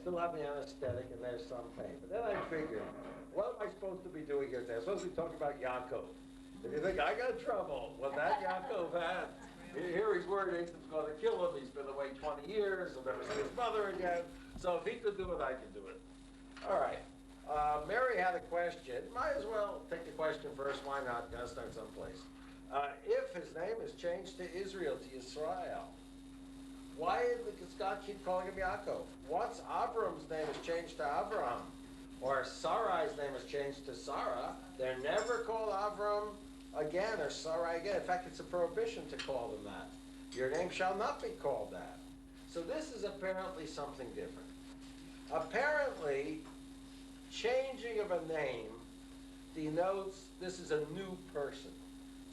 still have the anesthetic and there's some pain. But then I figured, what am I supposed to be doing here today? I'm supposed to be talking about Yaakov. If you think I got trouble, well, that Yaakov had. Here he's worried Esau's going to kill him. He's been away 20 years. He'll never see his mother again. So if he could do it, I can do it. All right. Mary had a question. Might as well take the question first. Why not? Got to start someplace. If his name is changed to Israel, to Yisrael, why does God keep calling him Yaakov? Once Avram's name is changed to Avram, or Sarai's name is changed to Sarah, they're never called Avram again or Sarai again. In fact, it's a prohibition to call them that. Your name shall not be called that. So this is apparently something different. Apparently, changing of a name denotes this is a new person.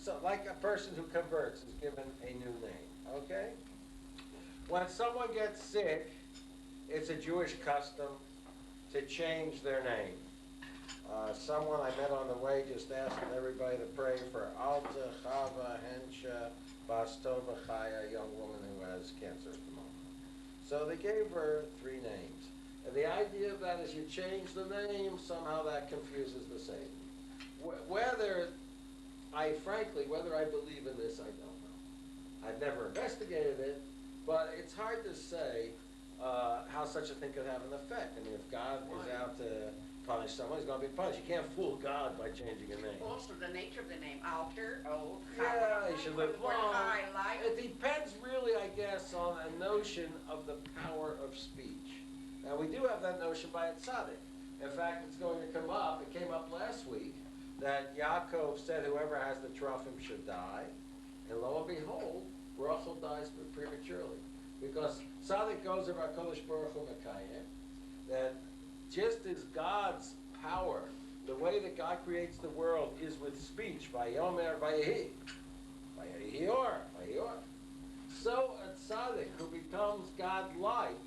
So like a person who converts is given a new name, okay? When someone gets sick, it's a Jewish custom to change their name. Someone I met on the way just asked everybody to pray for Alta Chava Hensha Bastova Chaya, a young woman who has cancer at the moment. So they gave her 3 names. And the idea of that is you change the name, somehow that confuses the Satan. Whether I believe in this, I don't know. I've never investigated it, but it's hard to say how such a thing could have an effect. I mean, if God is out to punish someone, he's going to be punished. You can't fool God by changing a name. Also, the nature of the name, alter, old, yeah, you should live long. Highlight. It depends really, I guess, on a notion of the power of speech. Now, we do have that notion by a tzaddik. In fact, it's going to come up. It came up last week that Yaakov said whoever has the trophim should die. And lo and behold, Rachel dies prematurely. Because tzaddik goes of HaKadosh Baruch Hu Mekayem, that just as God's power, the way that God creates the world is with speech, Vayomer Vayehi, Vayehior, Vayehior. So a tzaddik who becomes God-like,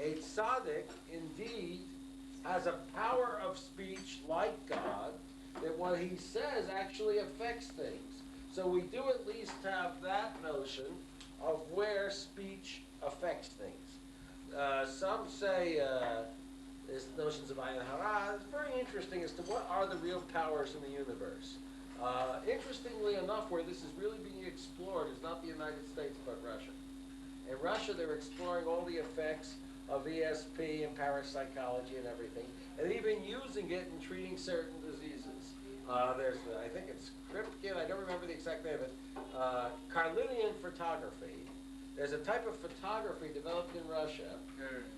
a tzaddik indeed has a power of speech like God, that what he says actually affects things. So we do at least have that notion of where speech affects things. Some say there's notions of ayin hara. It's very interesting as to what are the real powers in the universe. Interestingly enough, where this is really being explored is not the United States, but Russia. In Russia, they're exploring all the effects of ESP and parapsychology and everything, and even using it in treating certain diseases. There's, I think it's Kripke, I don't remember the exact name of it, Carlinian photography. There's a type of photography developed in Russia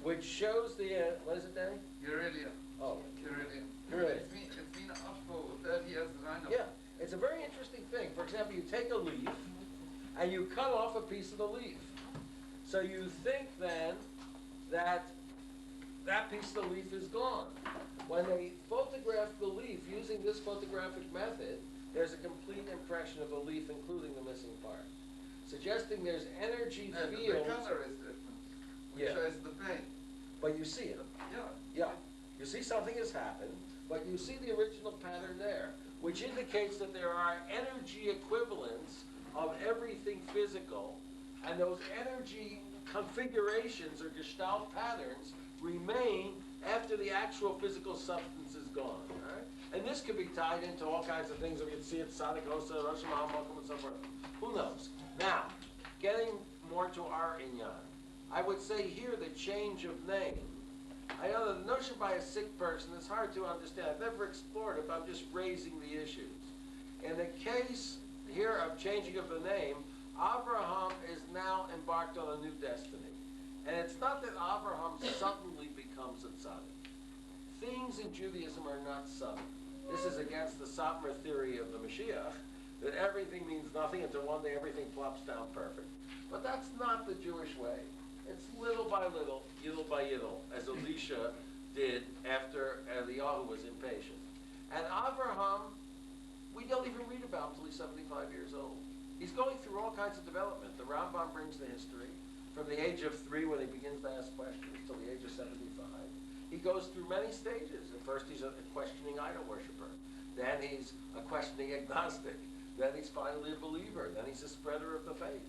which shows the, what is it, Danny? Uranium. Oh. Uranium. Uranium. It's been Ashbo, 30 years ago. Yeah, it's a very interesting thing. For example, you take a leaf and you cut off a piece of the leaf. So you think then that that piece of the leaf is gone. When they photograph the leaf using this photographic method, there's a complete impression of the leaf, including the missing part, suggesting there's energy fields. The color is different, which shows the pain. But you see it. Yeah. You see something has happened, but you see the original pattern there, which indicates that there are energy equivalents of everything physical, and those energy configurations or gestalt patterns remain after the actual physical substance is gone. All right? And this could be tied into all kinds of things that we can see at Tzaddik Hosa, Rosh Hashanah, and so forth. Who knows? Now, getting more to our inyan, I would say here the change of name. I know the notion by a sick person is hard to understand. I've never explored it, but I'm just raising the issues. In the case here of changing of the name, Abraham is now embarked on a new destiny. And it's not that Abraham suddenly becomes a tzaddik. Things in Judaism are not sudden. This is against the Satmar theory of the Mashiach, that everything means nothing until one day everything plops down perfect. But that's not the Jewish way. It's little by little, yidel by yidel, as Elisha did after Eliyahu was impatient. And Abraham, we don't even read about him until he's 75 years old. He's going through all kinds of development. The Rambam brings the history. From the age of 3, when he begins to ask questions, till the age of 75. He goes through many stages. At first, he's a questioning idol worshiper. Then he's a questioning agnostic. Then he's finally a believer. Then he's a spreader of the faith.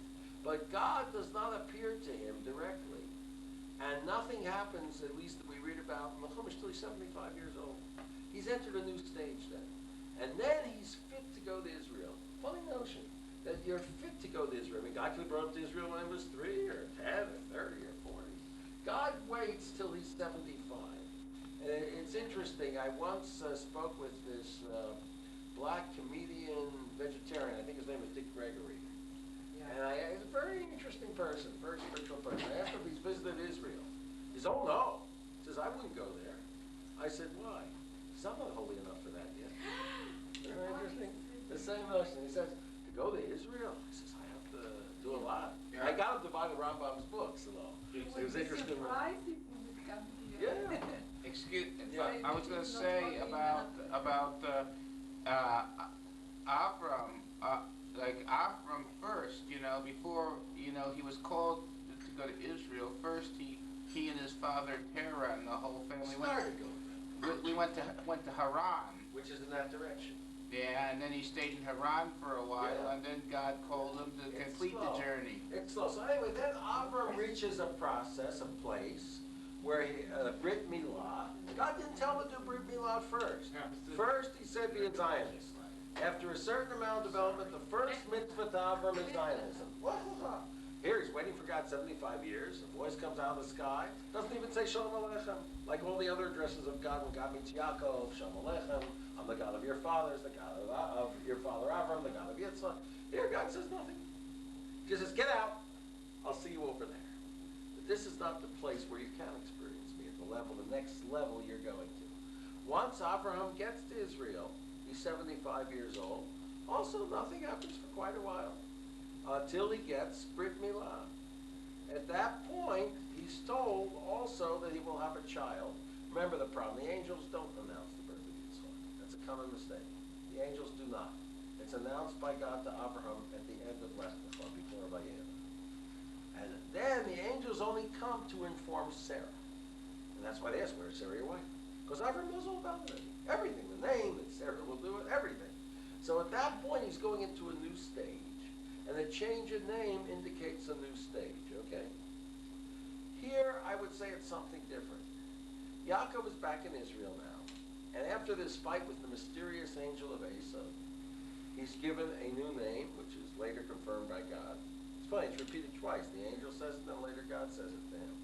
But God does not appear to him directly. And And nothing happens, at least that we read about in the Chumash, till he's 75 years old. He's entered a new stage then. And then he's fit to go to Israel. Funny notion that you're fit to go to Israel. I mean, God could have brought him to Israel when he was 3 or 10 or 30 or 40. God waits till he's 75. And it's interesting. I once spoke with this black comedian vegetarian. I think his name was Dick Gregory. And he's a very interesting person, very spiritual person. I asked him if he's visited Israel. He says, oh no. He says, I wouldn't go there. I said, why? He says, I'm not holy enough for that yet. Isn't that interesting? The same notion. He says, to go to Israel? He says, I have to do a lot. Yeah. I got him to buy the Rambam's books and all. It was interesting. Surprised if we would come here. Yeah. Excuse me, Yeah. I was going to say about Avram, like Avram first, before, he was called to go to Israel. First, he and his father Terah and the whole family went to Haran. Which is in that direction. Yeah, and then he stayed in Haran for a while, and then God called him to complete the journey. It's slow. So anyway, then Avram reaches a process, a place, where Brit Milah. God didn't tell him to do Brit Milah first. First, he said be a Zionist. After a certain amount of development, the first mitzvah to Avram is Zionism. Here he's waiting for God 75 years. A voice comes out of the sky. Doesn't even say Shalom Aleichem. Like all the other addresses of God, when God meets Yaakov, Shalom Aleichem, I'm the God of your fathers, the God of your father Avram, the God of Yitzchak. Here God says nothing. He just says, get out. I'll see you over there. But this is not the place where you can experience me at the next level you're going to. Once Abraham gets to Israel, he's 75 years old. Also, nothing happens for quite a while. Till he gets Brit Milah. At that point, he's told also that he will have a child. Remember the problem, the angels don't announce the birth of Yitzchak. That's a common mistake. The angels do not. It's announced by God to Abraham at the end of Lech Lecha, before Vayishlach. And then the angels only come to inform Sarah. And that's why they ask, where's Sarah your wife? Because Abraham knows all about it. Everything, the name, that Sarah will do it, everything. So at that point, he's going into a new stage. And a change in name indicates a new stage, okay? Here, I would say it's something different. Yaakov is back in Israel now. And after this fight with the mysterious angel of Esau, he's given a new name, which is later confirmed by God. It's funny, it's repeated twice. The angel says it, then later God says it to him.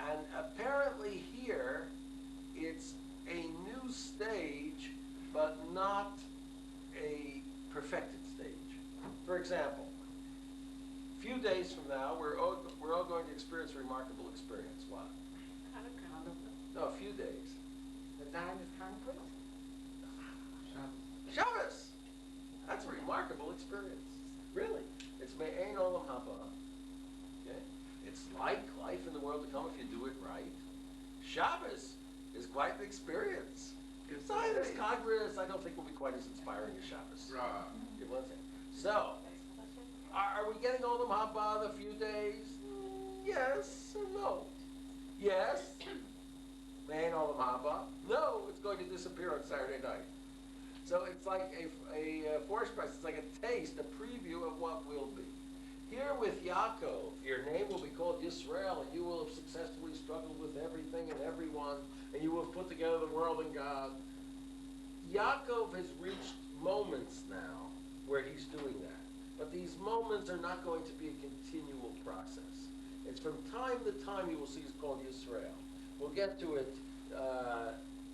And apparently here, it's a new stage, but not a perfected stage. For example, a few days from now, we're all going to experience a remarkable experience. What? No, a few days. The Zionist conquest? Shabbos! That's a remarkable experience. Really. It's Me'ein Olam Haba. Okay? It's like life in the world to come if you do it right. Shabbos is quite an experience. Zionist Congress, I don't think will be quite as inspiring as Shabbos. Give one thing. So, are we getting Olam Haba in a few days? Yes and no. Yes. Me'ein Olam Haba. No, it's going to disappear on Saturday night. So it's like a force-price. It's like a taste, a preview of what will be. Here with Yaakov, your name will be called Yisrael, and you will have successfully struggled with everything and everyone, and you will have put together the world and God. Yaakov has reached moments now where he's doing that. But these moments are not going to be a continual process. It's from time to time you will see it's called Yisrael. We'll get to it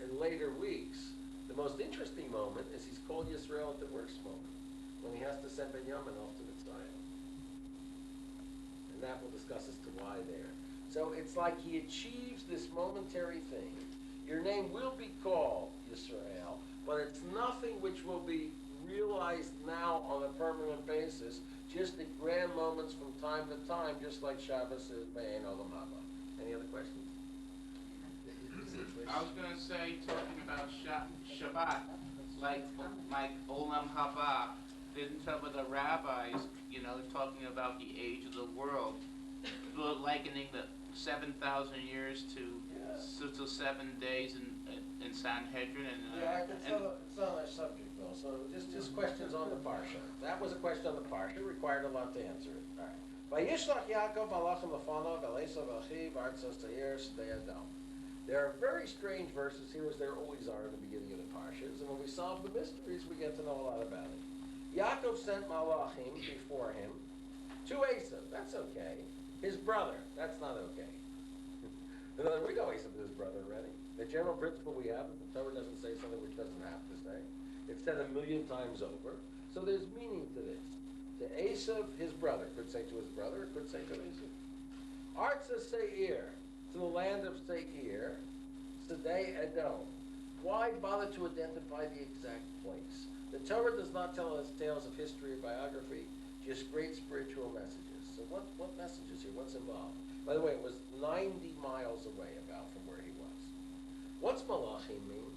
in later weeks. The most interesting moment is he's called Yisrael at the worst moment, when he has to send Benjamin off to Mitzrayim. And that we'll discuss as to why there. So it's like he achieves this momentary thing. Your name will be called Yisrael, but it's nothing which will be realized now on a permanent basis, just at grand moments from time to time, just like Shabbos is Me'ein Olam Haba. Any other questions? I was going to say, talking about Shabbat, like Olam Haba, didn't some of the rabbis, talking about the age of the world, likening the 7,000 years to 7 days in Sanhedrin. It's on our subject, though. So just questions on the Parsha. That was a question on the Parsha. It required a lot to answer it. All right. Vayishlach Yaakov malachim lefanov el Esav achiv artzos ta'ir shdei Edom. There are very strange verses here, as there always are in the beginning of the Parshas, and when we solve the mysteries, we get to know a lot about it. Yaakov sent malachim before him to Esav. That's okay. His brother. That's not okay. We know Esav is his brother already. The general principle we have is the Torah doesn't say something which doesn't have to say. It's said 1,000,000 times over. So there's meaning to this. To Esav, his brother. Could say to his brother, could say to Esav. Artza Seir, to the land of Seir, Sedei Edom. Why bother to identify the exact place? The Torah does not tell us tales of history or biography, just great spiritual messages. So what messages here? What's involved? By the way, it was 90 miles away about from where he was. What's malachim mean?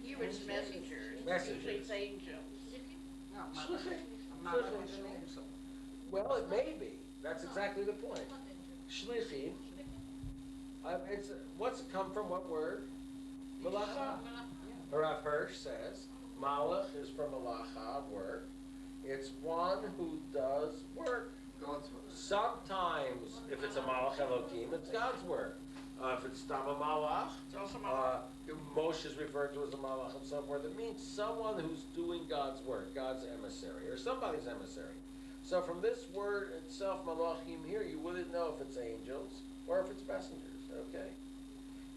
He was messengers. Messengers. Usually it's angels. No, Shlichim. Malach is an angel. Well, it may be. That's exactly the point. Shlichim. What's it come from? What word? Malacha. Rav Hirsch says, Malach is from Malacha, work. It's one who does work. God's word. Sometimes, if it's a Malach Elohim, it's God's work. If it's Tama Malach, It's also Malach. Moshe is referred to as a Malach and so forth. It means someone who's doing God's work, God's emissary, or somebody's emissary. So from this word itself, Malachim here, you wouldn't know if it's angels or if it's messengers, okay?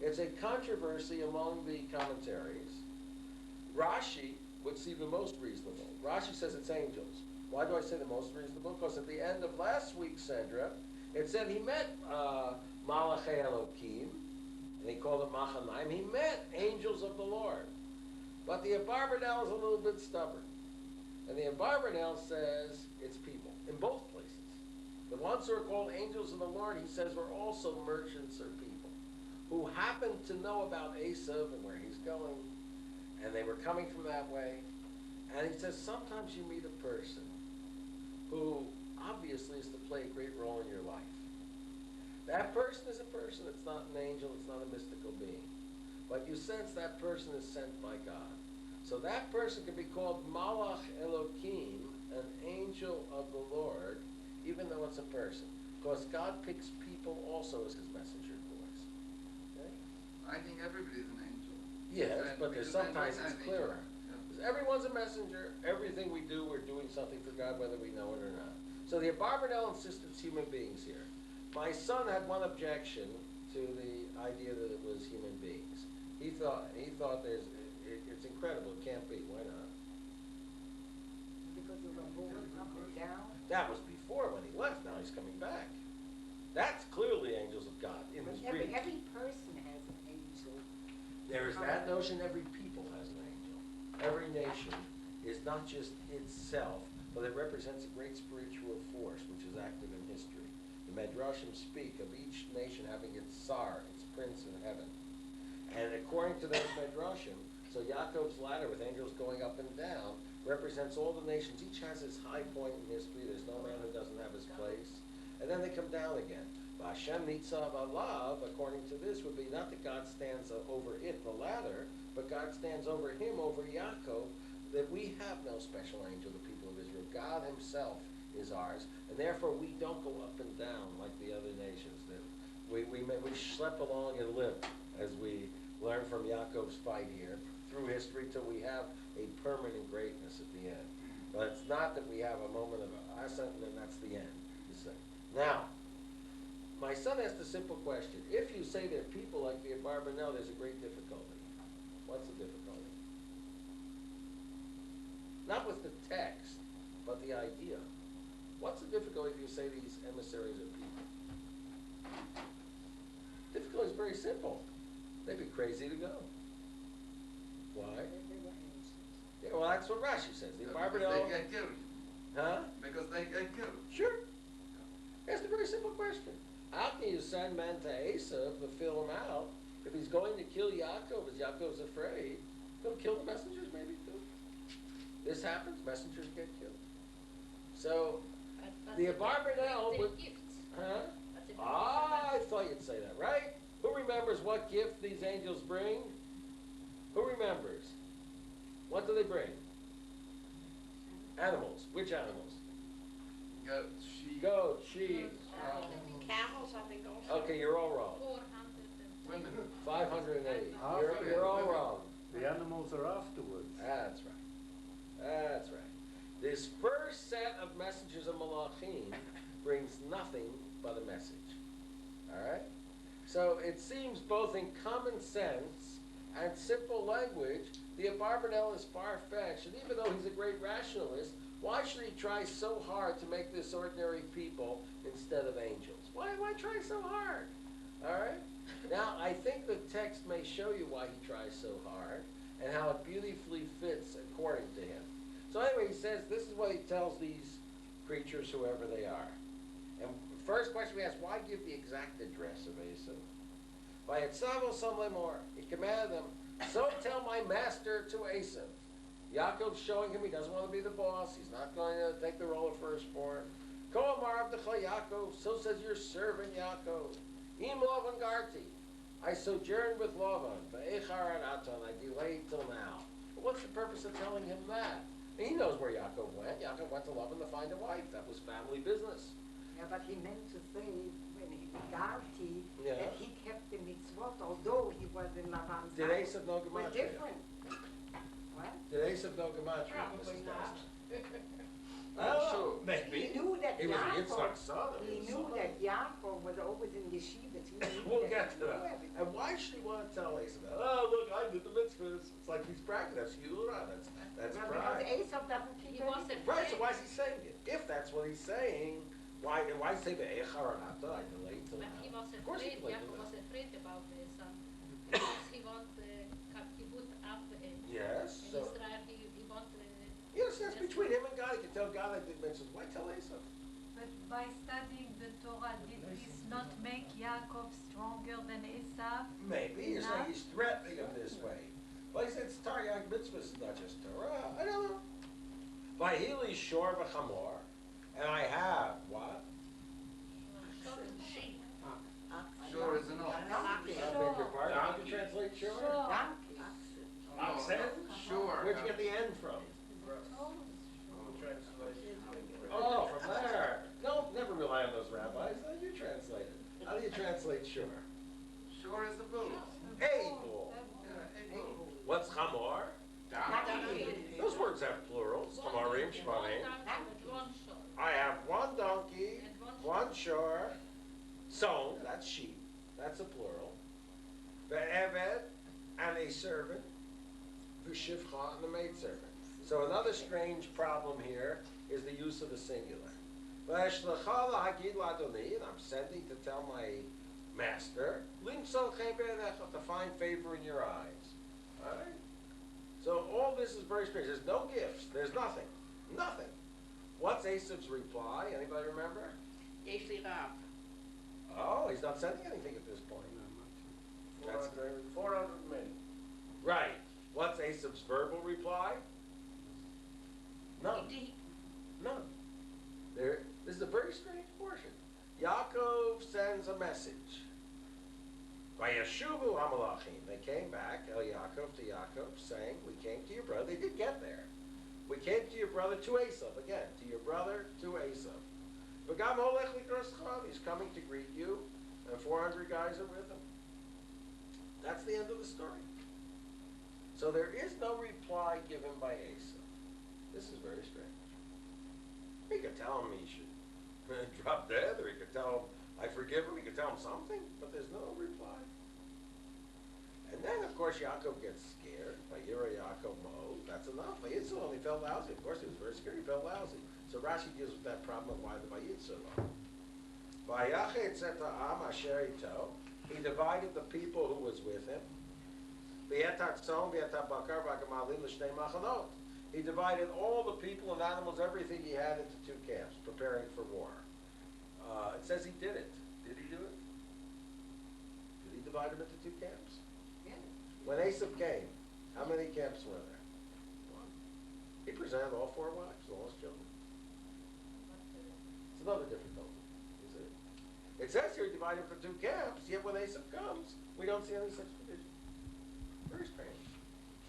It's a controversy among the commentaries. Rashi would see the most reasonable. Rashi says it's angels. Why do I say the most reasonable? Because at the end of last week's Sedra, it said he met Malachei Elokim, and he called it Machanaim. He met angels of the Lord. But the Abarbanel is a little bit stubborn. And the Abarbanel says it's people, in both places. The ones who are called angels of the Lord, he says, were also merchants or people who happened to know about Esav and where he's going, and they were coming from that way. And he says, sometimes you meet a person who obviously is to play a great role in your life. That person is a person. It's not an angel. It's not a mystical being. But you sense that person is sent by God. So that person can be called Malach Elokim, an angel of the Lord, even though it's a person. Because God picks people also as his messenger boys. Okay? I think everybody's an angel. Yes, And but there's because sometimes I'm it's an clearer. angel. Because everyone's a messenger. Everything we do, we're doing something for God, whether we know it or not. So the Abarbanel insists it's human beings here. My son had one objection to the idea that it was human beings. He thought it's incredible. It can't be. Why not? Because of the moving up and down. That was before when he left. Now he's coming back. That's clearly angels of God in But his every reading. person has an angel. There is that notion. Every people has an angel. Every nation is not just itself, but it represents a great spiritual force which is active in history. The Medrashim speak of each nation having its Tsar, its prince in heaven. And according to those Medrashim, so Yaakov's ladder with angels going up and down represents all the nations. Each has its high point in history. There's no man who doesn't have his place. And then they come down again. Hashem Nitzav Alav, according to this, would be not that God stands over it, the ladder, but God stands over him, over Yaakov, that we have no special angel, the people of Israel. God himself is ours. And therefore we don't go up and down like the other nations. That we schlep along and limp as we learn from Yaakov's fight here through history till we have a permanent greatness at the end. But it's not that we have a moment of ascent and then that's the end. You say. Now, my son asked a simple question. If you say they're people like the Abarbanel, there's a great difficulty. What's the difficulty? Not with the text, but the idea. What's the difficulty if you say these emissaries are people? Difficulty is very simple. They'd be crazy to go. Why? They were angels. Yeah, well, that's what Rashi says. The Because Abarbanel, they get killed. huh? Because they get killed. Sure. That's a very simple question. How can you send men to Esav to fill him out? If he's going to kill Yaakov, as Yaakov's afraid, he'll kill the messengers maybe too. This happens, messengers get killed. So, the Abarbanel would... Huh? I thought you'd say that, right? Who remembers what gift these angels bring? Who remembers? What do they bring? Animals. Which animals? Goats, sheep. Goat, sheep. Camels, I think also. Okay, you're all wrong. 400 women. 580. After You're all women. wrong. The animals are afterwards. That's right. That's right. This first set of messages of Malachim brings nothing but a message. All right? So it seems both in common sense and simple language, the Abarbanel is far-fetched. And even though he's a great rationalist, why should he try so hard to make this ordinary people instead of angels? Why try so hard? All right? Now, I think the text may show you why he tries so hard and how it beautifully fits according to him. So anyway, he says this is what he tells these creatures, whoever they are. And the first question we ask, why give the exact address of Esau? Vayetzavo some lemor. He commanded them, so tell my master to Esau. Yaakov's showing him he doesn't want to be the boss. He's not going to take the role of firstborn. Ko amar avdecha Yaakov, so says your servant Yaakov. Im Lavan garti. I sojourned with Lavan, ve'echar ad aton. I delayed till now. But what's the purpose of telling him that? And he knows where Yaakov went. Yaakov went to Lavan to find a wife. That was family business. Yeah, but he meant to say when he Garti Yeah. that he kept the mitzvot, although he was in Lavan's Did house. Esav know Were Gematria? different. What? Did Esav know Gematria? Probably Mrs. not. Dexter? I don't know. He Maybe. knew that He was Yaakov. Yitzchak's son. He knew that Yaakov was always in yeshivas. He knew We'll that. get He to knew that. everything. And why should he want to tell Esav that? Oh, look, I did the mitzvahs. It's like he's bragging. That's Yura. That's Well, because pride. Esau doesn't keep He wants anything. it. Right, so why is he saying it? If that's what he's saying, why say Ve'echar anata? I delayed till But he now. was Of course he afraid, played Yaakov with was that. afraid about his son. Because he want kibbut up in Yes, so, Israel, he want yes, that's between him and God. He can tell God I did mitzvahs. Why tell Esav? But by studying the Torah, did this not make Yaakov stronger than Esau? Maybe. You're saying he's threatening him this way. Well, he said it's Torah mitzvahs, it's not just Torah. I don't know. Vayili shor v'chamor. And I have, what? Sheep. Sure is an ox. I beg your pardon. How do you translate shor? Donkey. Oxen? Sure. Where'd you get the N from? Oh, from there. No, never rely on those rabbis. How do you translate it? How do you translate shor? Sure is a bull. A bull. Yeah, a bull. What's chamor? Donkey. Those words have plurals. Chamarim, shmarim. one shot. I have one donkey, And one shor, sown, that's sheep, that's a plural. Ve'eved, and a servant. V'shivcha, and a maidservant. So another strange problem here is the use of the singular. V'eshlecha lahagid ladoni, and I'm sending to tell my master, limsol chen be'enecha, to find favor in your eyes. All right? So all this is very strange. There's no gifts. There's nothing. Nothing. What's Esav's reply? Anybody remember? Yesh li rav. Oh, he's not sending anything at this point. That's 400 men. right. What's Esav's verbal reply? None. None. This is a very strange portion. Yaakov sends a message. Vayeshuvu hamalachim. They came back, El Yaakov to Yaakov, saying, we came to your brother. They did get there. We came to your brother, to Esav. Again, to your brother, to Esav. V'gam holech likroschcha. He's coming to greet you, and 400 guys are with him. That's the end of the story. So there is no reply given by Esav. This is very strange. He could tell him he should drop dead, or he could tell him, I forgive him. He could tell him something, but there's no reply. And then, of course, Yaakov gets scared. Vayira Yaakov mo. That's enough. Vayitzel only felt lousy. Of course, he was very scared. He felt lousy. So Rashi deals with that problem of why the Vayitzel. Vayachet zeta'am asher ito. He divided the people who was with him. V'yetat tzon, v'yetat bakar, v'agamalin l'shnei machanot. He divided all the people and animals, everything he had, into two camps, preparing for war. It says he did it. Did he do it? Did he divide them into two camps? Yeah. When Esav came, how many camps were there? One. He presented all 4 wives, all his children. It's another difficulty, you see. It says here he divided them into 2 camps, yet when Esav comes, we don't see any such division. Very strange.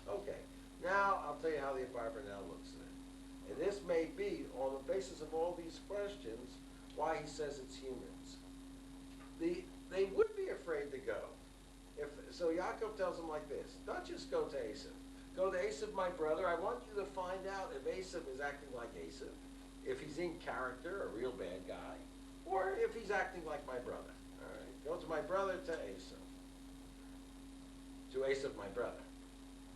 Okay, now I'll tell you how the Abarbanel looks at it. And this may be, on the basis of all these questions, why he says it's humans. They would be afraid to go. So Yaakov tells them like this, don't just go to Esav. Go to Esav, my brother. I want you to find out if Esav is acting like Esav, if he's in character, a real bad guy, or if he's acting like my brother. All right, go to my brother, to Esav. To Esav, my brother.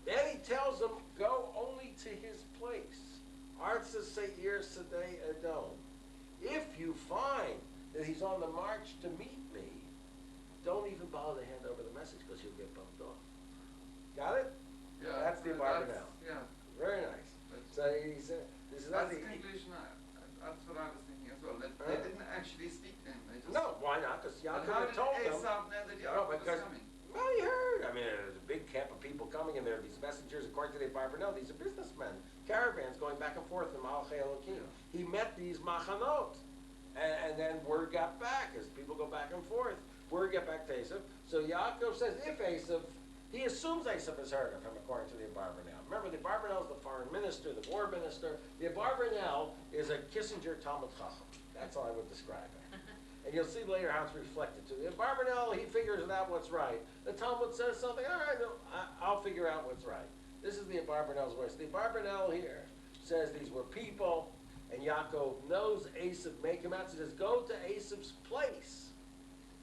Then he tells them, go only to his place. Arza Seir Sadei Edom. If you find that he's on the march to meet me, don't even bother to hand over the message because you'll get bumped off. Got it? Yeah. That's the environment now. Yeah. Very nice. So he said, this is That's not the conclusion. That's what I was thinking as well. That Huh? they didn't actually speak to him. They just. No, why not? Because But Yaakov how had did told them. Esav know that No, Yaakov was because coming? well, he heard. I mean, there's a big camp of people coming, and there are these messengers, according to the Barbanel. These are businessmen, caravans going back and forth in Malachei Elokim. He met these machanot, and then word got back as people go back and forth. Word got back to Esav. So Yaakov says, if Esav, he assumes Esav has heard of him, according to the Barbanel. Remember, the Barbanel is the foreign minister, the war minister. The Barbanel is a Kissinger Talmud Chacham. That's how I would describe it. And you'll see later how it's reflected too. The Barbanel, he figures out what's right. The Talmud says something, all right, no, I'll figure out what's right. This is the Barbanel's voice. The Barbanel here says these were people, and Yaakov knows Esav, make him out. He says, go to Esav's place.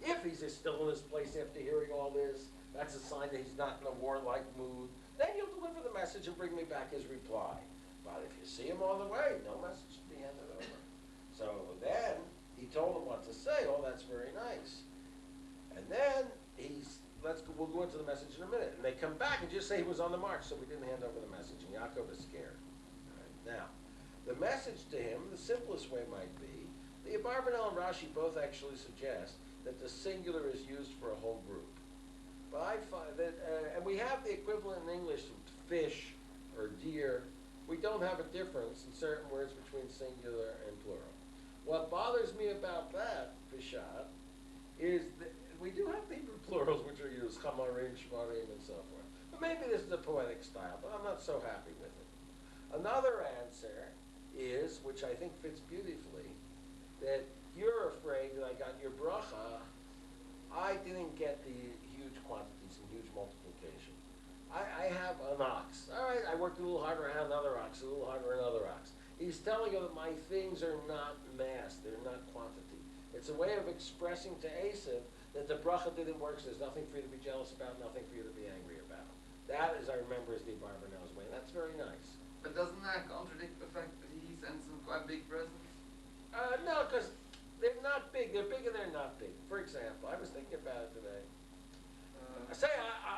If he's still in his place after hearing all this, that's a sign that he's not in a warlike mood. Then you'll deliver the message and bring me back his reply. But if you see him on the way, no message to be handed over. So then he told him what to say. Oh, that's very nice. And then we'll go into the message in a minute. And they come back and just say he was on the march, so we didn't hand over the message. And Yaakov is scared. All right. Now, the message to him, the simplest way might be, the Abarbanel and Rashi both actually suggest that the singular is used for a whole group. But I find that, and we have the equivalent in English of fish or deer. We don't have a difference in certain words between singular and plural. What bothers me about that, Pishat, is that we do have Hebrew plurals which are used, chamarim, shmarim, and so forth. But maybe this is a poetic style, but I'm not so happy with it. Another answer is, which I think fits beautifully, that you're afraid that I got your bracha, I didn't get the huge quantities and huge multiplication. I have an ox. All right, I worked a little harder, I had another ox, a little harder, another ox. He's telling you that my things are not mass, they're not quantity. It's a way of expressing to Esav that the bracha didn't work, so there's nothing for you to be jealous about, nothing for you to be angry about. That, as I remember, is the Barbanel's way. That's very nice. But doesn't that contradict the fact that he sends some quite big presents? No, because they're not big. They're big and they're not big. For example, I was thinking about it today. Say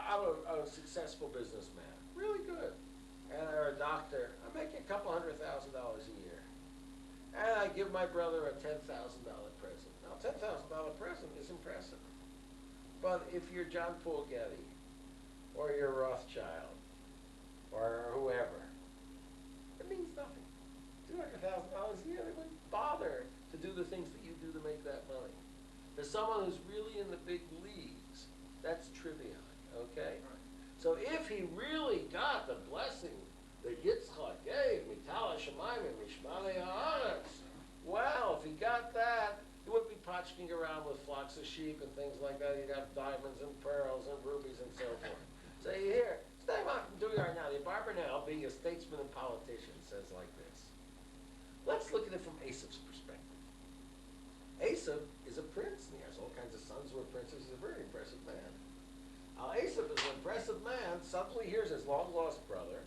I'm a successful businessman, really good, or a doctor. I'm making a couple $100,000 a year, and I give my brother a $10,000 present. Now, $10,000 present is impressive, but if you're John Paul Getty, or you're Rothschild, or whoever, it means nothing. $200,000 a year, they wouldn't bother to do the things that you do to make that money. For someone who's really in the big leagues, that's trivial, okay? Right. So if he really got the blessing that Yitzchak gave, Mitala Shemaim and Mishmalei Haaretz, well, if he got that, he wouldn't be potchking around with flocks of sheep and things like that. He'd have diamonds and pearls and rubies and so forth. So here, stay on from doing right now. The Barbanel, being a statesman and politician, says like this. Let's look at it from Esav's perspective. Esav is a prince, and he has all kinds of sons who are princes. He's a very impressive man. Esav is an impressive man. Suddenly here's his long-lost brother,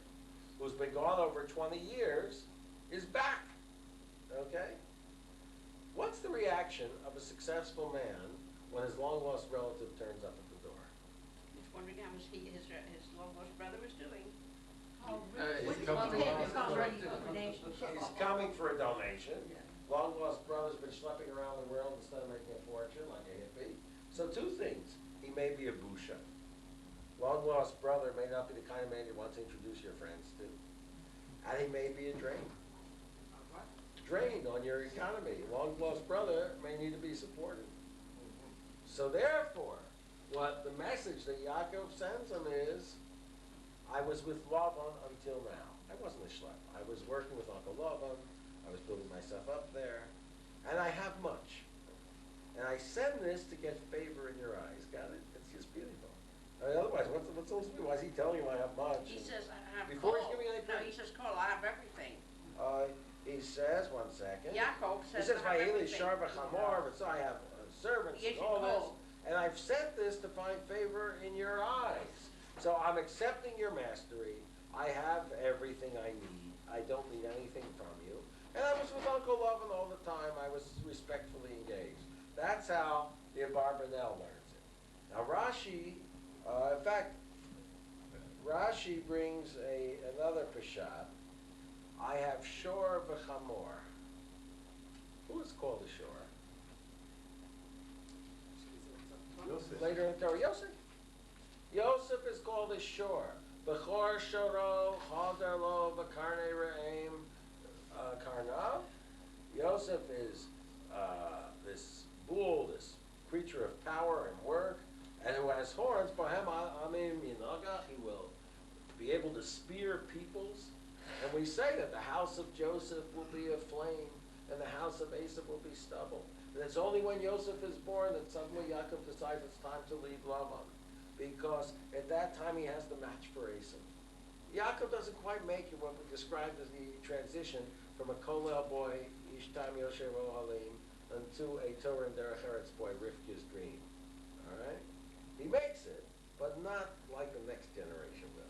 who's been gone over 20 years, is back. Okay? What's the reaction of a successful man when his long-lost relative turns up at the door? He's wondering how much his long-lost brother was doing. He's He's coming for a donation. Long-lost brother's been schlepping around the world instead of making a fortune like a hippie. So two things. He may be a busha. Long-lost brother may not be the kind of man you want to introduce your friends to. And he may be a drain. Drain on your economy. Long-lost brother may need to be supported. So therefore, what the message that Yaakov sends him is, I was with Lavan until now. I wasn't a schlep. I was working with Uncle Lavan. I was building myself up there. And I have much. And I send this to get favor in your eyes. Got it? It's just beautiful. I mean, otherwise, what's supposed to be? Why is he telling you I have much? He And says, I have before he's coal. giving any No, he says coal, I have everything. he says, one second. Yaakov He says, says, I have Vayishlach everything. Chamor, but so I have servants Yes, and you all this. call. And I've sent this to find favor in your eyes. So I'm accepting your mastery. I have everything I need. I don't need anything from you. And I was with Uncle Lovin all the time. I was respectfully engaged. That's how the Abarbanel learns it. Now Rashi, in fact, Rashi brings another pashat. I have shor v'chamor. Who is called a shor? Yosef. Later in Torah, Yosef. Yosef is called a shor. Bechor shoro, chader lo, v'karnei re'im, karnav. Yosef is this bull, this creature of power and work, and who has horns. Bohem amim yinagach. He will be able to spear peoples. And we say that the house of Joseph will be a flame, and the house of Esau will be stubble. And it's only when Joseph is born that suddenly Yaakov decides it's time to leave Lavan, because at that time he has the match for Esau. Yaakov doesn't quite make it what we described as the transition from a kolel boy, Ishtam Yosher Ohalim, into a Torah and Derech Eretz boy, Rivka's dream. All right? He makes it, but not like the next generation will.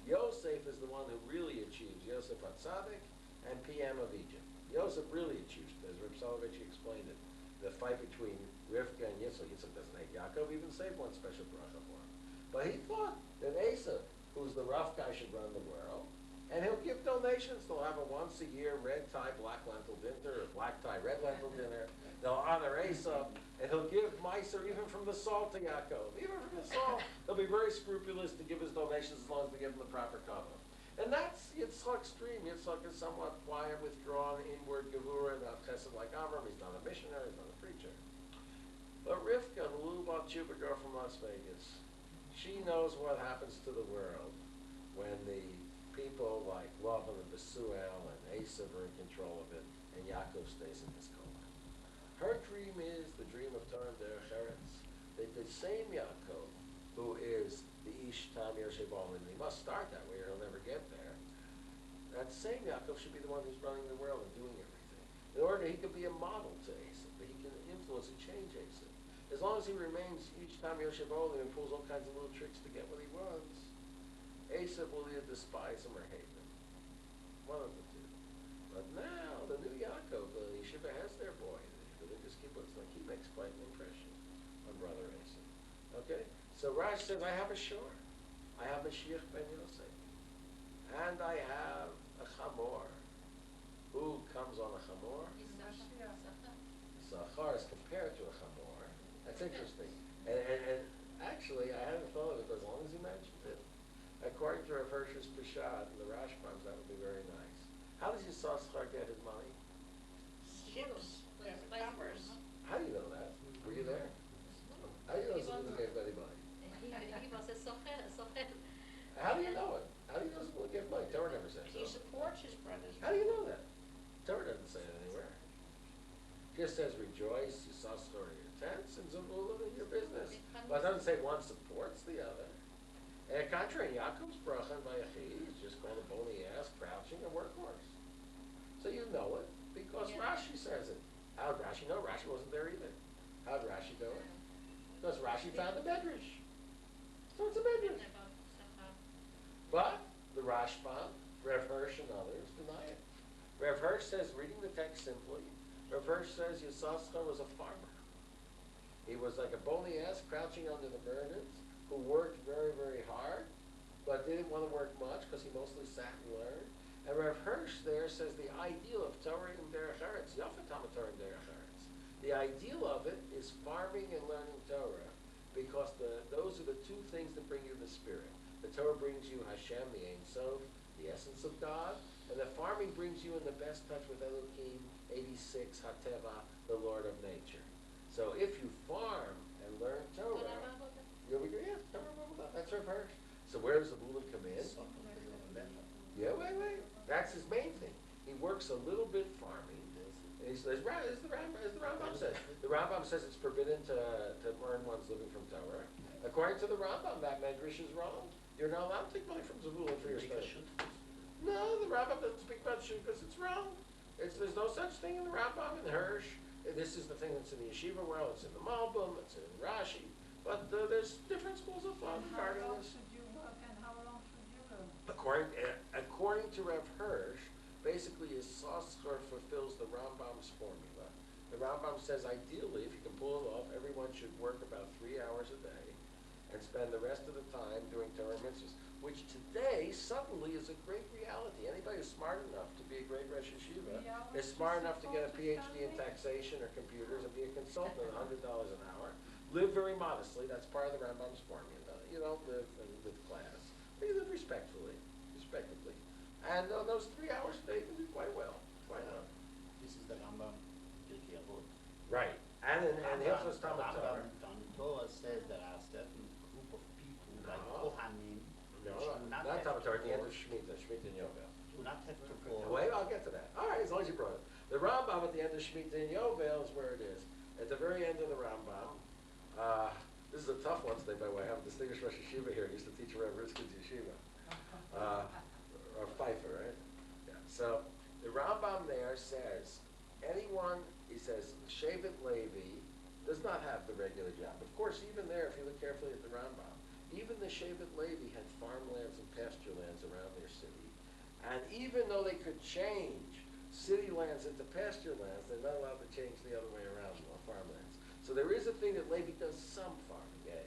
Yosef is the one who really achieves Yosef HaTzadik and PM of Egypt. Yosef really achieves, as Reb Soloveitch explained it, the fight between Rivka and Yitzchak. Yitzchak doesn't hate Yaakov, even saved one special bracha for him. But he thought that Esau, who's the rough guy, should run the world, and he'll give donations. They'll have a once-a-year red tie, black lentil dinner, or black tie, red lentil dinner. They'll honor Esau, and he'll give Meiser even from the salt to Yaakov. Even from the salt. He'll be very scrupulous to give his donations as long as they give him the proper cover. And that's Yitzchak's dream. Yitzchak is somewhat quiet, withdrawn, inward, gevura, not chesed like Avram. He's not a missionary, he's not a preacher. But Rivka, the little Bat Chuba girl from Las Vegas, she knows what happens to the world when the people like Lavan and Besuel and Esav are in control of it, and Yaakov stays in his coma. Her dream is the dream of Torah and Derech Eretz. That the same Yaakov, who is the Ish Tam Yersheval, and he must start that way or he'll never get there. That same Yaakov should be the one who's running the world and doing everything. In order he could be a model to Esav, that he can influence and change Esav. As long as he remains each time Yersheval and pulls all kinds of little tricks to get what he wants, Esav will either despise him or hate him. One of the two. But now, the new Yaakov, the Yeshiva has their boy. The religious kibbutz, like he makes quite an impression on Brother Esav. Okay? So Rash says, I have a shor. I have a Mashiach ben Yosef. And I have a chamor. Who comes on a chamor? Sachar is compared to a chamor. That's interesting. And actually, I hadn't thought of it, but as long as you mentioned it, according to Rav Hirsch's Peshat and the Rashbams, that would be very nice. How does Yisachar get his money? Ships, commerce. How do you know that? Were you there? How do you know someone gave any money? he was a socher. How do you know it? How do you know someone gave money? Torah never says He so. supports his brothers. How do you know that? Torah doesn't say it anywhere. It just says rejoice, Yisachar in your tents, and Zavulun in your business. But it doesn't say one supports the other. And contrary, Yaakov's bracha and Vayechi is just called a bony ass, crouching, a workhorse. So you know it because Rashi says it. How'd Rashi know? Rashi wasn't there either. How'd Rashi know it? Because Rashi found the Medrash. So it's a Medrash. But the Rashbam, Rev Hirsch and others deny it. Rev Hirsch says, reading the text simply, Rev Hirsch says Yisachar was a farmer. He was like a bony ass crouching under the burdens, who worked very, very hard, but didn't want to work much because he mostly sat and learned. And Rev Hirsch there says the ideal of Torah and Derech Eretz, Yafatam Torah and Derech Eretz, the ideal of it is farming and learning Torah, because those are the two things that bring you the Spirit. The Torah brings you Hashem, the Ein Sof, the essence of God, and the farming brings you in the best touch with Elohim, 86, Hateva, the Lord of nature. So if you farm and learn Torah, you'll be good. Yeah, Torah, that's Rav Hirsch. So where does the Bulim come in? works a little bit farming. And he says, as the Rambam says. The Rambam says it's forbidden to earn one's living from Torah. According to the Rambam, that medrash is wrong. You're not allowed to take money from Zavulun for your study. No, the Rambam doesn't speak about shit because it's wrong. There's no such thing in the Rambam and Hirsch. This is the thing that's in the yeshiva world. It's in the Malbim. It's in Rashi. But there's different schools of thought regarding How long this. should you work and how long should you learn? According to Rev Hirsch, basically his Sasskar fulfills the Rambam's formula. The Rambam says ideally, if you can pull it off, everyone should work about 3 hours a day and spend the rest of the time doing Torah mitzvahs, which today suddenly is a great reality. Anybody who's smart enough to be a great Rosh Yeshiva is smart enough to get a PhD in taxation or computers and be a consultant at $100 an hour. Live very modestly. That's part of the Rambam's formula. You don't live with class. But you live respectfully. And those 3 hours a day can do quite well. This is the Rambam Pirkei Avot. Right. And Hilchos Talmud Torah. Talmud Torah says there are certain group of people like Kohanim No, which do not have Talmud to Torah, at the end go- of Shemitah and Yovel. do not have to go. Wait, I'll get to that. All right, as long as you brought it. The Rambam at the end of Shemitah and Yovel is where it is. At the very end of the Rambam, this is a tough one today, by the way. I have a distinguished Rosh Yeshiva here. He used to teach Rav Riskin's Yeshiva. Or Pfeiffer, right? Yeah. So the Rambam there says, he says, Shevet Levi does not have the regular job. Of course, even there, if you look carefully at the Rambam, even the Shevet Levi had farmlands and pasture lands around their city. And even though they could change city lands into pasture lands, they're not allowed to change the other way around on farmlands. So there is a thing that Levi does some farming, A.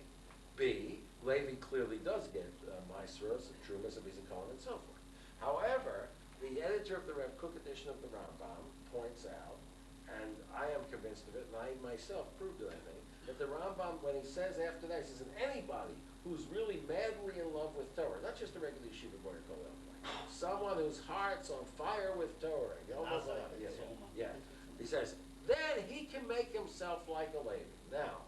B, Levi clearly does get Maasros and Trumas and Kohen and so forth. However, the editor of the Rev Kook edition of the Rambam points out, and I am convinced of it, and I myself proved it, I think, that the Rambam, when he says after that, he says, and anybody who's really madly in love with Torah, not just a regular yeshiva boy or kollel, someone whose heart's on fire with Torah, yeah. He says, then he can make himself like a Levi. Now,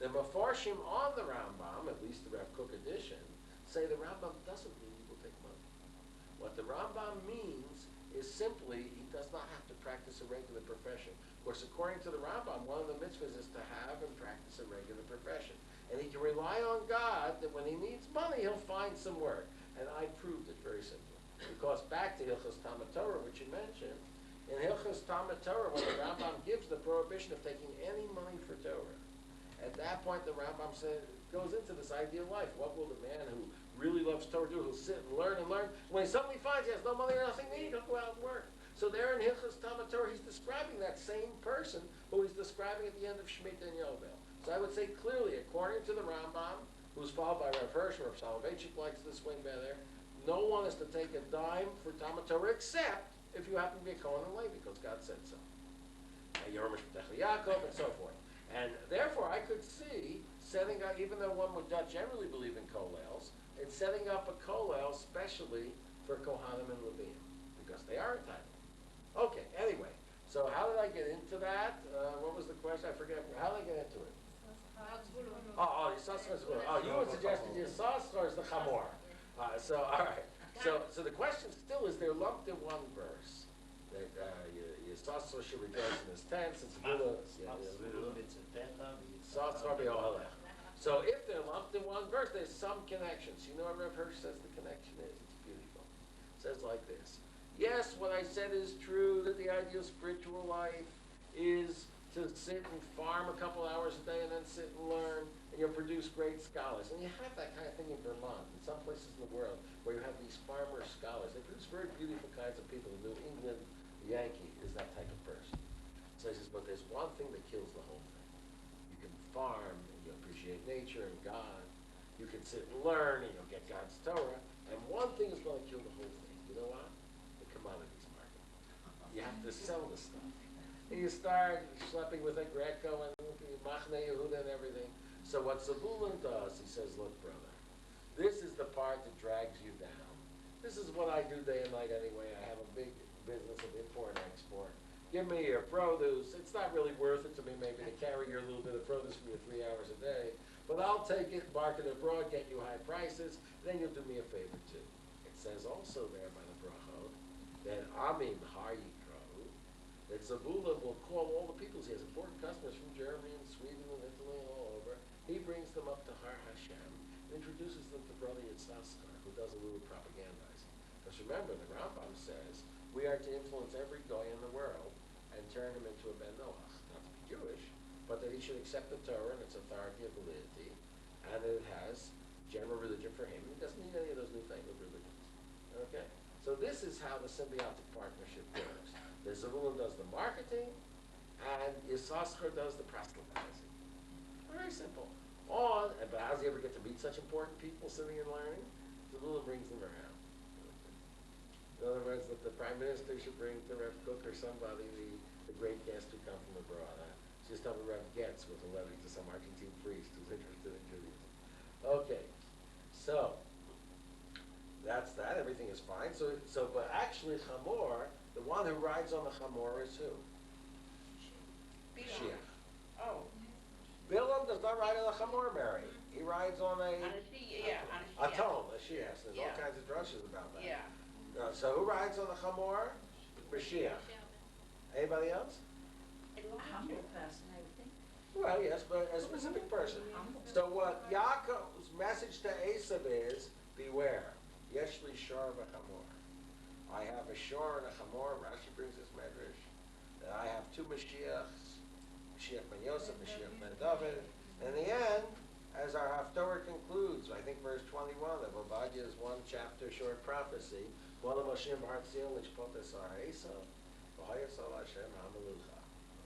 the Mefarshim on the Rambam, at least the Rev Kook edition, say the Rambam doesn't mean he will take money. What the Rambam means is simply he does not have to practice a regular profession. Of course, according to the Rambam, one of the mitzvahs is to have and practice a regular profession. And he can rely on God that when he needs money, he'll find some work. And I proved it very simply. Because back to Hilchos Talmud Torah, which you mentioned, in Hilchos Talmud Torah, when the Rambam gives the prohibition of taking any money for Torah, at that point the Rambam goes into this ideal life. What will the man who really loves Torah do? He'll sit and learn and learn. When he suddenly finds he has no money or nothing to eat, he'll go out and work. So there in Hilchos Talmud Torah, he's describing that same person who he's describing at the end of Shemitah and Yovel. So I would say clearly, according to the Rambam, who's followed by Rav Hirsch, Rav Soloveitchik likes this swing by there, no one is to take a dime for Talmud Torah except if you happen to be a Kohen and Levi, because God said so. Yaakov and so forth. And therefore, I could see setting up, even though one would not generally believe in kollels, it's setting up a kollel specially for Kohanim and Levim, because they are entitled. Okay, anyway, so how did I get into that? What was the question? I forget. How did I get into it? You would suggest that Yisachar is the Chamor. All right. So the question still is, they're lumped in one verse. That Yisachar should rejoice in his tent, since So if they're lumped in one verse, there's some connections. You know what Rev Hirsch says the connection is? It's beautiful. It says like this. Yes, what I said is true, that the ideal spiritual life is to sit and farm a couple hours a day and then sit and learn, and you'll produce great scholars. And you have that kind of thing in Vermont, in some places in the world, where you have these farmer scholars. They produce very beautiful kinds of people. The New England Yankee is that type of person. So he says, but there's one thing that kills the whole thing. You can farm, and you'll appreciate nature and God. You can sit and learn, and you'll get God's Torah. And one thing is going to kill the whole thing. You know what? The commodities market. You have to sell the stuff. And you start schlepping with a Greco and Machne Yehuda and everything. So what Zabulon does, he says, look, brother, this is the part that drags you down. This is what I do day and night anyway. I have a big business of import and export. Give me your produce. It's not really worth it to me maybe to carry your little bit of produce for you 3 hours a day. But I'll take it, market it abroad, get you high prices, then you'll do me a favor too. It says also there by the brachot that Amim Har Yikra, that Zavulun will call all the peoples. He has important customers from Germany and Sweden and Italy and all over. He brings them up to Har Hashem, introduces them to brother Yitzhak, who does a little propagandizing. Because remember, the Rambam says, we are to influence every guy in the world and turn him into a Ben Noach. Not to be Jewish, but that he should accept the Torah and its authority and validity, and that it has general religion for him. He doesn't need any of those newfangled religions. Okay? So this is how the symbiotic partnership works. The Zavulun does the marketing, and Yisachar does the proselytizing. Very simple. But how does he ever get to meet such important people sitting and learning? Zavulun brings them around. In other words, that the prime minister should bring to Rev Cook or somebody the great guest who come from abroad. Just tell me Rev Getz with a letter to some Argentine priest who's interested in Judaism. Okay, so that's that. Everything is fine. But actually, Chamor, the one who rides on the Chamor is who? Mashiach. Oh, Bilam does not ride on the Chamor, Mary. He rides on a on a tone, a Shiach. There's all Yeah. kinds of drushes about that. Yeah. So who rides on the Chamor? Mashiach. Anybody else? A humble person, I would think. Well, yes, but a specific person. So what Yaakov's message to Esav is, beware. Yesh li shor v'chamor. I have a shor and a chamor. Rashi brings this medrash. That I have two Mashiachs, Mashiach ben Yosef, Mashiach ben David. And in the end, as our Haftorah concludes, I think verse 21 of Obadiah's one chapter short prophecy, one of Moshe Bartzion, which potes are Esav, v'hayasal Hashem ha'melucha.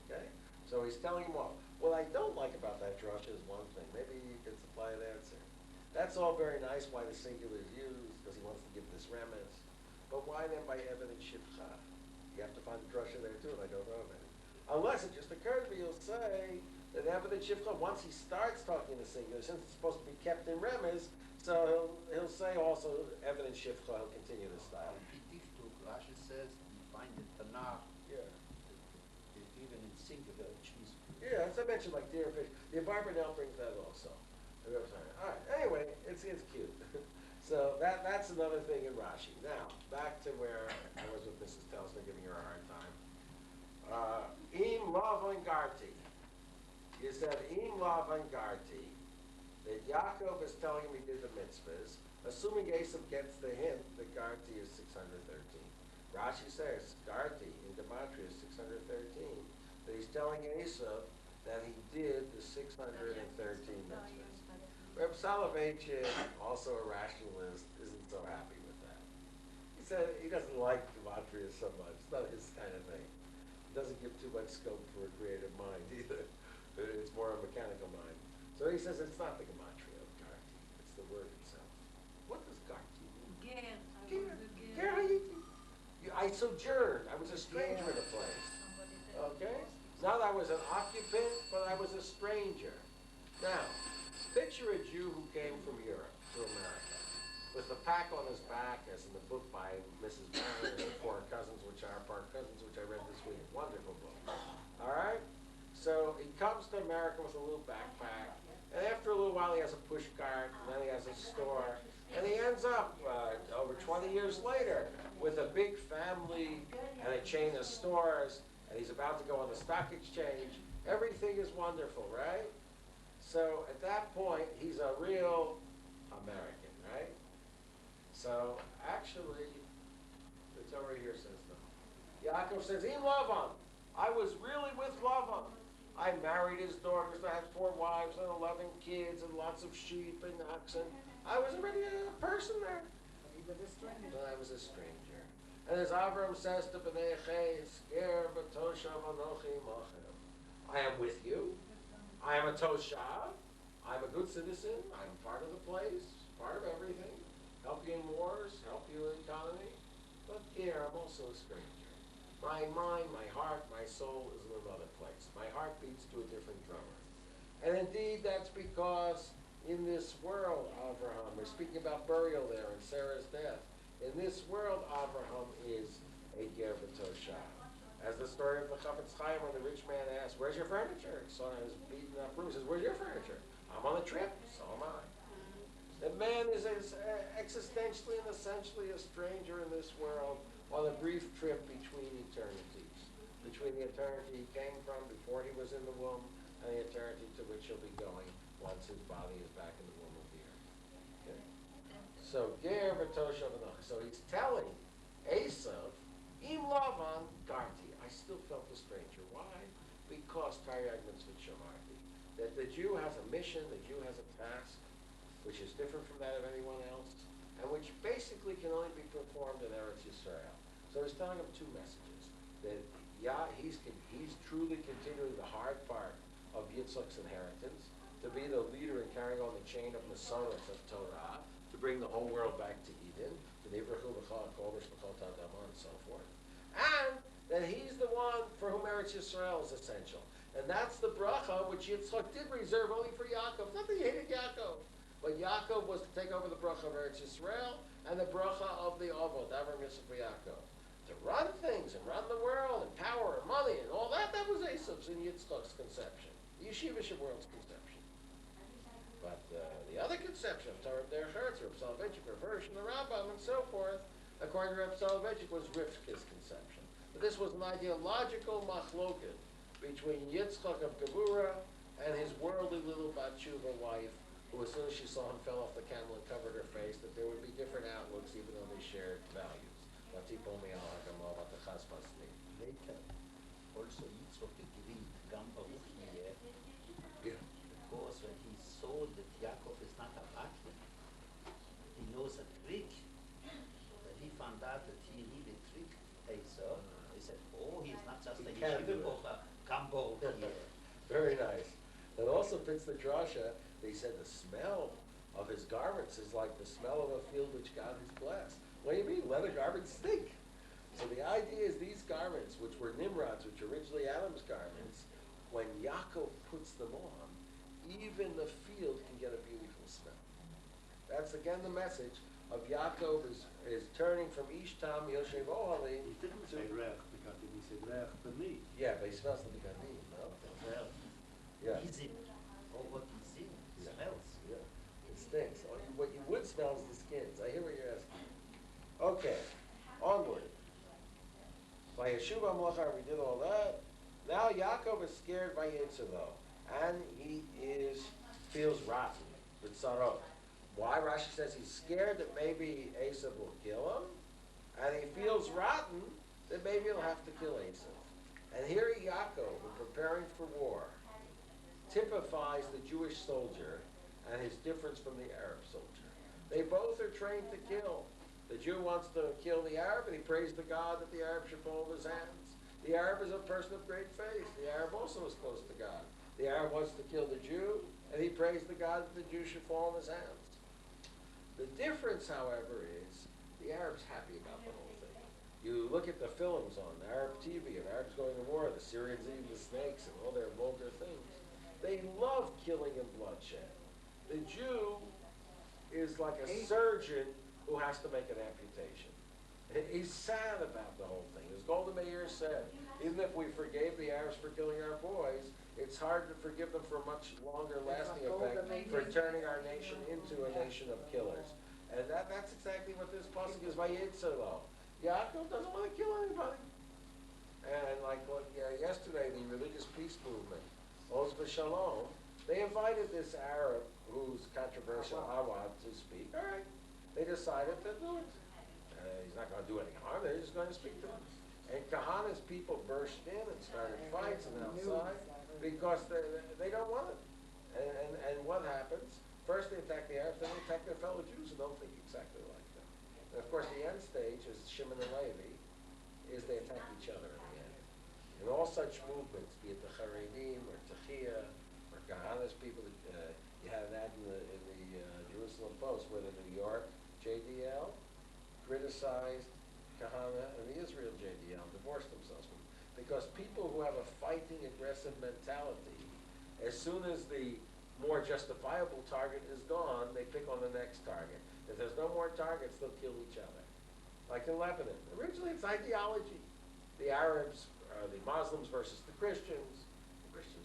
Okay? So he's telling him what I don't like about that drush is one thing. Maybe you can supply an answer. That's all very nice why the singular is used, because he wants to give this remez. But why then by Evan and Shivcha? You have to find the drush in there too, and I don't know of any. Unless it just occurred to me, you'll say that Evan and Shivcha, once he starts talking the singular, since it's supposed to be kept in remez, so he'll say also Evan and Shivcha, he'll continue the style. Rashi says you find in Tanakh, Yeah. even in singular, choose. Yeah, as I mentioned, like deer fish. The Barbanel brings that also. All right. Anyway, it's cute. So that's another thing in Rashi. Now back to where I was with Mrs. Telsner, giving her a hard time. Im lavan garti. You said im lavan garti. That Yaakov is telling him he did the mitzvahs, assuming Esav gets the hint that garti is 613. Rashi says garti in gematria is 613. That he's telling Esav that he did the 613 mitzvahs. Reb Soloveitchik, also a rationalist, isn't so happy with that. He said he doesn't like gematria so much. It's not his kind of thing. It doesn't give too much scope for a creative mind either. It's more a mechanical mind. So he says it's not the gematria of garti. It's the word itself. What does garti mean? I sojourned. I was a stranger in a place. Okay? Not I was an occupant, but I was a stranger. Now, picture a Jew who came from Europe to America with a pack on his back, as in the book by Mrs. Barron, The Four Cousins, which I read this week. Wonderful book. All right? So he comes to America with a little backpack, and after a little while he has a push cart, and then he has a store, and he ends up, over 20 years later, with a big family and a chain of stores, and he's about to go on the stock exchange. Everything is wonderful, right? So at that point, he's a real American, right? So actually, the Torah here says no. Yaakov says, "In Lavan, I was really with Lavan. I married his daughters. I had 4 wives and 11 kids and lots of sheep and oxen. I was already a person there. He was a stranger. But I was a stranger." And as Avram says to Bnei Ches, "Ger b'toshav anochi imachem." I am with you. I am a toshav. I'm a good citizen. I'm part of the place, part of everything. Help you in wars, help you in economy. But here, I'm also a stranger. My mind, my heart, my soul is in another place. My heart beats to a different drummer. And indeed, that's because in this world, Avraham, we're speaking about burial there and Sarah's death. In this world, Avraham is a ger b'toshav. As the story of the Chafetz Chaim, when the rich man asked, "Where's your furniture?" He saw his beaten up room. He says, "Where's your furniture?" "I'm on a trip." "So am I." The man is existentially and essentially a stranger in this world on a brief trip between eternities. between the eternity he came from before he was in the womb and the eternity to which he'll be going once his body is back in the womb of the earth. Okay? So, Ger v'toshav v'nach. So he's telling Esav, Im Lavan Garti. I still felt a stranger. Why? Because Taryag mitzvah shamarti. That the Jew has a mission, the Jew has a task, which is different from that of anyone else, and which basically can only be performed in Eretz Yisrael. So he's telling him two messages. That he's truly continuing the hard part of Yitzchak's inheritance, to be the leader in carrying on the chain of Masorah of Torah, to bring the whole world back to Eden, and so forth. And that he's the one for whom Eretz Yisrael is essential. And that's the bracha which Yitzchak did reserve only for Yaakov. Not that he hated Yaakov, but Yaakov was to take over the bracha of Eretz Yisrael and the bracha of the Avot, Avram Yisrael for Yaakov. To run things and run the world and power and money and all that, that was Esav's and Yitzchak's conception. The Yeshiva World's conception. But the other conception of Torah Derech Eretz, Reb Soloveitchik, version of the Rambam and so forth, according to Reb Soloveitchik, was Rivka's conception. But this was an ideological machloket between Yitzchak of Gevurah and his worldly little Batshuva wife, who as soon as she saw him fell off the camel and covered her face, that there would be different outlooks even though they shared values. Later, also Yitzchak agreed, Gam Baruch here, because when he saw that Yaakov is not a Baki, he knows a trick. When he found out that he really tricked Esau, he said, oh, he's not just a Yeshiva Bocha, Gam Baruch here. Very nice. That also fits the drasha. They said the smell of his garments is like the smell of a field which God has blessed. What do you mean? Leather garments stink. So the idea is these garments, which were Nimrod's, which were originally Adam's garments, when Yaakov puts them on, even the field can get a beautiful smell. That's again the message of Yaakov is turning from Ishtam Yoshev Ohali. He didn't say Rech, because he said Rech B'ni. Yeah, but he smells the Begadim, no? Well, Yeah. is it, or what is it? Smells. Yeah, it stinks. What you would smell is the skins. I hear what you're asking. Okay, onward. By Yeshua Amlachar, we did all that. Now Yaakov is scared by Yitzhak, and he feels rotten with Sarot. Why? Rashi says he's scared that maybe Esav will kill him, and he feels rotten that maybe he'll have to kill Esav. And here Yaakov, preparing for war, typifies the Jewish soldier and his difference from the Arab soldier. They both are trained to kill. The Jew wants to kill the Arab, and he prays to God that the Arab should fall in his hands. The Arab is a person of great faith. The Arab also is close to God. The Arab wants to kill the Jew, and he prays to God that the Jew should fall in his hands. The difference, however, is the Arab's happy about the whole thing. You look at the films on Arab TV of Arabs going to war, the Syrians eating the snakes and all their vulgar things. They love killing and bloodshed. The Jew is like a surgeon who has to make an amputation. He's sad about the whole thing. As Golda Meir said, even if we forgave the Arabs for killing our boys, it's hard to forgive them for a much longer lasting effect for turning our nation into a nation of killers. And that's exactly what this pasuk is by Yitzhak. Yaakov doesn't want to kill anybody. And like yesterday, the religious peace movement, Oz V'Shalom, they invited this Arab who's controversial, Awad, to speak. All right. They decided to do it. He's not going to do any harm. They're just going to speak to him. And Kahana's people burst in and started fights and outside because they don't want it. And what happens? First they attack the Arabs, then they attack their fellow Jews who don't think exactly like them. And of course the end stage is Shimon and Levi, is they attack each other in the end. In all such movements, be it the Haredim or Techia or Kahana's people, you had an ad in the Jerusalem Post where the New York JDL criticized Kahana and the Israel JDL and divorced themselves from them. Because people who have a fighting, aggressive mentality, as soon as the more justifiable target is gone, they pick on the next target. If there's no more targets, they'll kill each other. Like in Lebanon. Originally, it's ideology. The Arabs are the Muslims versus the Christians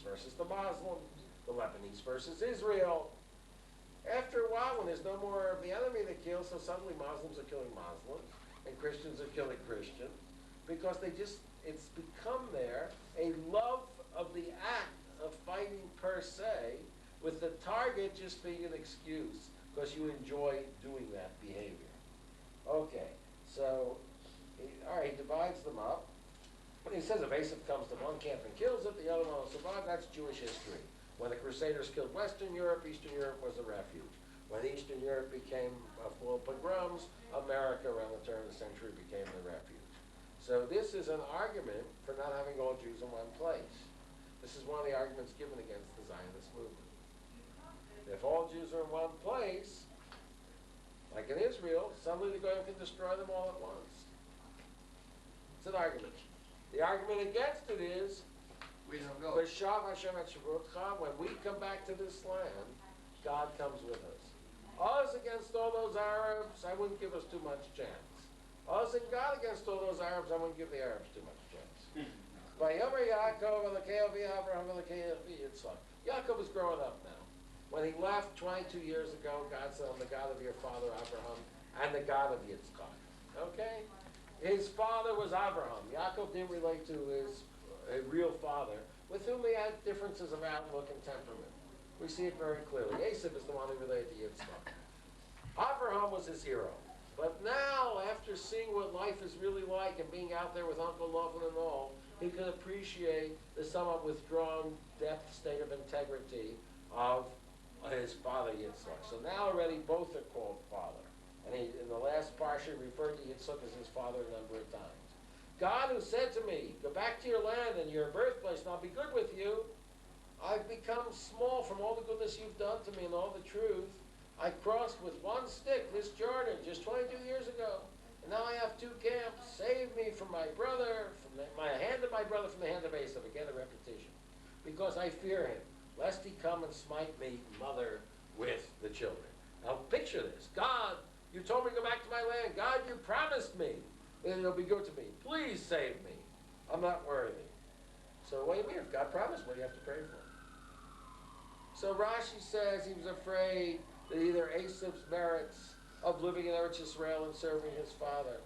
versus the Muslims, the Lebanese versus Israel. After a while, when there's no more of the enemy that kills, so suddenly Muslims are killing Muslims, and Christians are killing Christians, because they just it's become there a love of the act of fighting per se, with the target just being an excuse because you enjoy doing that behavior. Okay, so, all right, he divides them up. But he says if Esav comes to one camp and kills it, the other one will survive. That's Jewish history. When the Crusaders killed Western Europe, Eastern Europe was a refuge. When Eastern Europe became full of pogroms, America around the turn of the century became the refuge. So this is an argument for not having all Jews in one place. This is one of the arguments given against the Zionist movement. If all Jews are in one place, like in Israel, suddenly the Goyim can destroy them all at once. It's an argument. The argument against it is, We don't go. V'shav Hashem et Shavotcha, when we come back to this land, God comes with us. Us against all those Arabs, I wouldn't give us too much chance. Us and God against all those Arabs, I wouldn't give the Arabs too much chance. Vayomer Yaakov Elokei Avi Avraham Elokei Avi Yitzchak. Yaakov is growing up now. When he left 22 years ago, God said, I'm the God of your father Abraham and the God of Yitzchak. Okay? His father was Abraham. Yaakov didn't relate to his real father, with whom he had differences of outlook and temperament. We see it very clearly. Esav is the one who related to Yitzchak. Abraham was his hero. But now, after seeing what life is really like and being out there with Uncle Lovin and all, he can appreciate the somewhat withdrawn depth state of integrity of his father Yitzchak. So now already both are called father. And he, in the last parsha, referred to Yitzchak as his father a number of times. God who said to me, go back to your land and your birthplace and I'll be good with you. I've become small from all the goodness you've done to me and all the truth. I crossed with one stick this Jordan just 22 years ago. And now I have 2 camps. Save me from my brother, from my hand of my brother, from the hand of Esav. Again, a repetition. Because I fear him, lest he come and smite me, mother, with the children. Now picture this. God, you told me to go back to my land. God, you promised me that it'll be good to me. Please save me. I'm not worthy. So what do you mean? If God promised, what do you have to pray for? So Rashi says he was afraid that either Esav's merits of living in Eretz Yisrael and serving his father,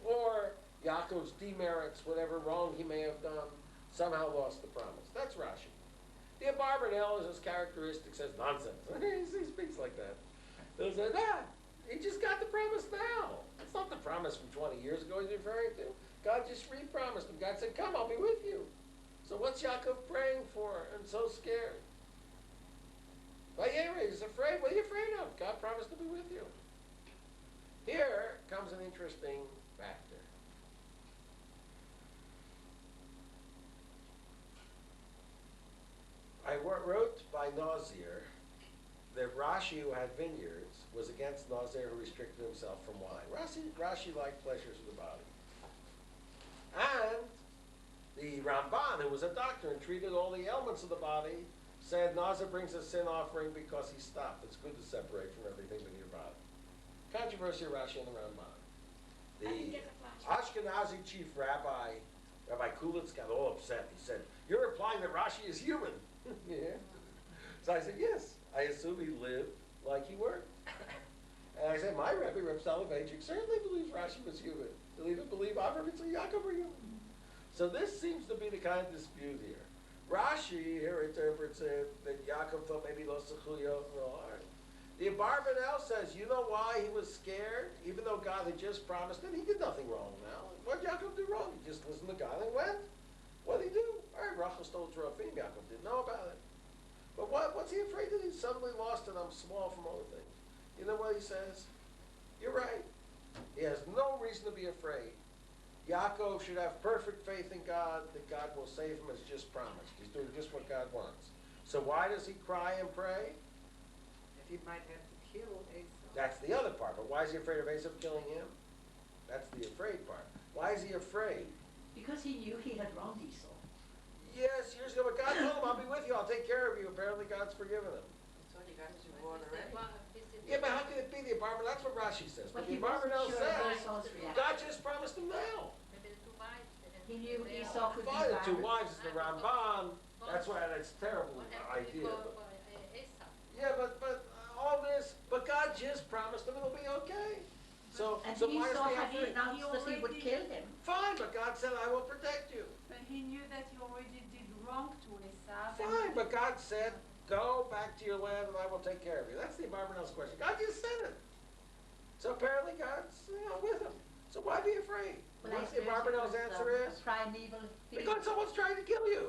or Yaakov's demerits, whatever wrong he may have done, somehow lost the promise. That's Rashi. The Abarbanel, as his characteristic, says nonsense. He speaks like that. He'll say, he just got the promise now. It's not the promise from 20 years ago he's referring to. God just re-promised him. God said, come, I'll be with you. So what's Yaakov praying for and so scared? Vayera, he's afraid. What are you afraid of? God promised to be with you. Here comes an interesting factor. I wrote by Nazir that Rashi, who had vineyards, was against Nazir, who restricted himself from wine. Rashi liked pleasures of the body. And the Ramban, who was a doctor and treated all the ailments of the body, said Nazir brings a sin offering because he stopped. It's good to separate from everything but your body. Controversy of Rashi and the Ramban. The Ashkenazi chief rabbi, Rabbi Kulitz, got all upset. He said, you're implying that Rashi is human. Yeah. So I said, yes. I assume he lived like he worked. And I said, my Rebbe, Reb Soloveitchik, certainly believes Rashi was human. He'll even believe Avraham and Yaakov were human. So this seems to be the kind of dispute here. Rashi here interprets it that Yaakov thought maybe lo sechuyo no harm. The Abarbanel says, you know why he was scared? Even though God had just promised him, he did nothing wrong now. What did Yaakov do wrong? He just listened to God and went. What did he do? All right, Rachel stole Terafim. Yaakov didn't know about it. But what's he afraid that he suddenly lost and I'm small from other things? You know what he says? You're right. He has no reason to be afraid. Yaakov should have perfect faith in God that God will save him as just promised. He's doing just what God wants. So why does he cry and pray? He might have to kill Esau. That's the other part. But why is he afraid of Esau killing him? That's the afraid part. Why is he afraid? Because he knew he had wronged Esau. Yes, years ago, but God told him, I'll be with you, I'll take care of you. Apparently God's forgiven him. So he got his reward already. Yeah, but how can it be the Abarbanel? That's what Rashi says. But the he wasn't Abarbanel sure of says, Esau's reaction. God just promised him now. He knew Esau could be Fine, the 2 violent. wives is the Ramban. That's why that's a terrible idea. But, yeah, but all this, but God just promised him it'll be okay. So, And so he why is saw he had he afraid? announced that he would kill him. Fine, but God said, I will protect you. But he knew that he already did wrong to Esau. Fine, but God said, go back to your land and I will take care of you. That's the Abarbanel's question. God just said it. So apparently God's with him. So why be afraid? Well, I What's the suppose it Abarbanel's was, answer a is? primeval fear. Because someone's trying to kill you.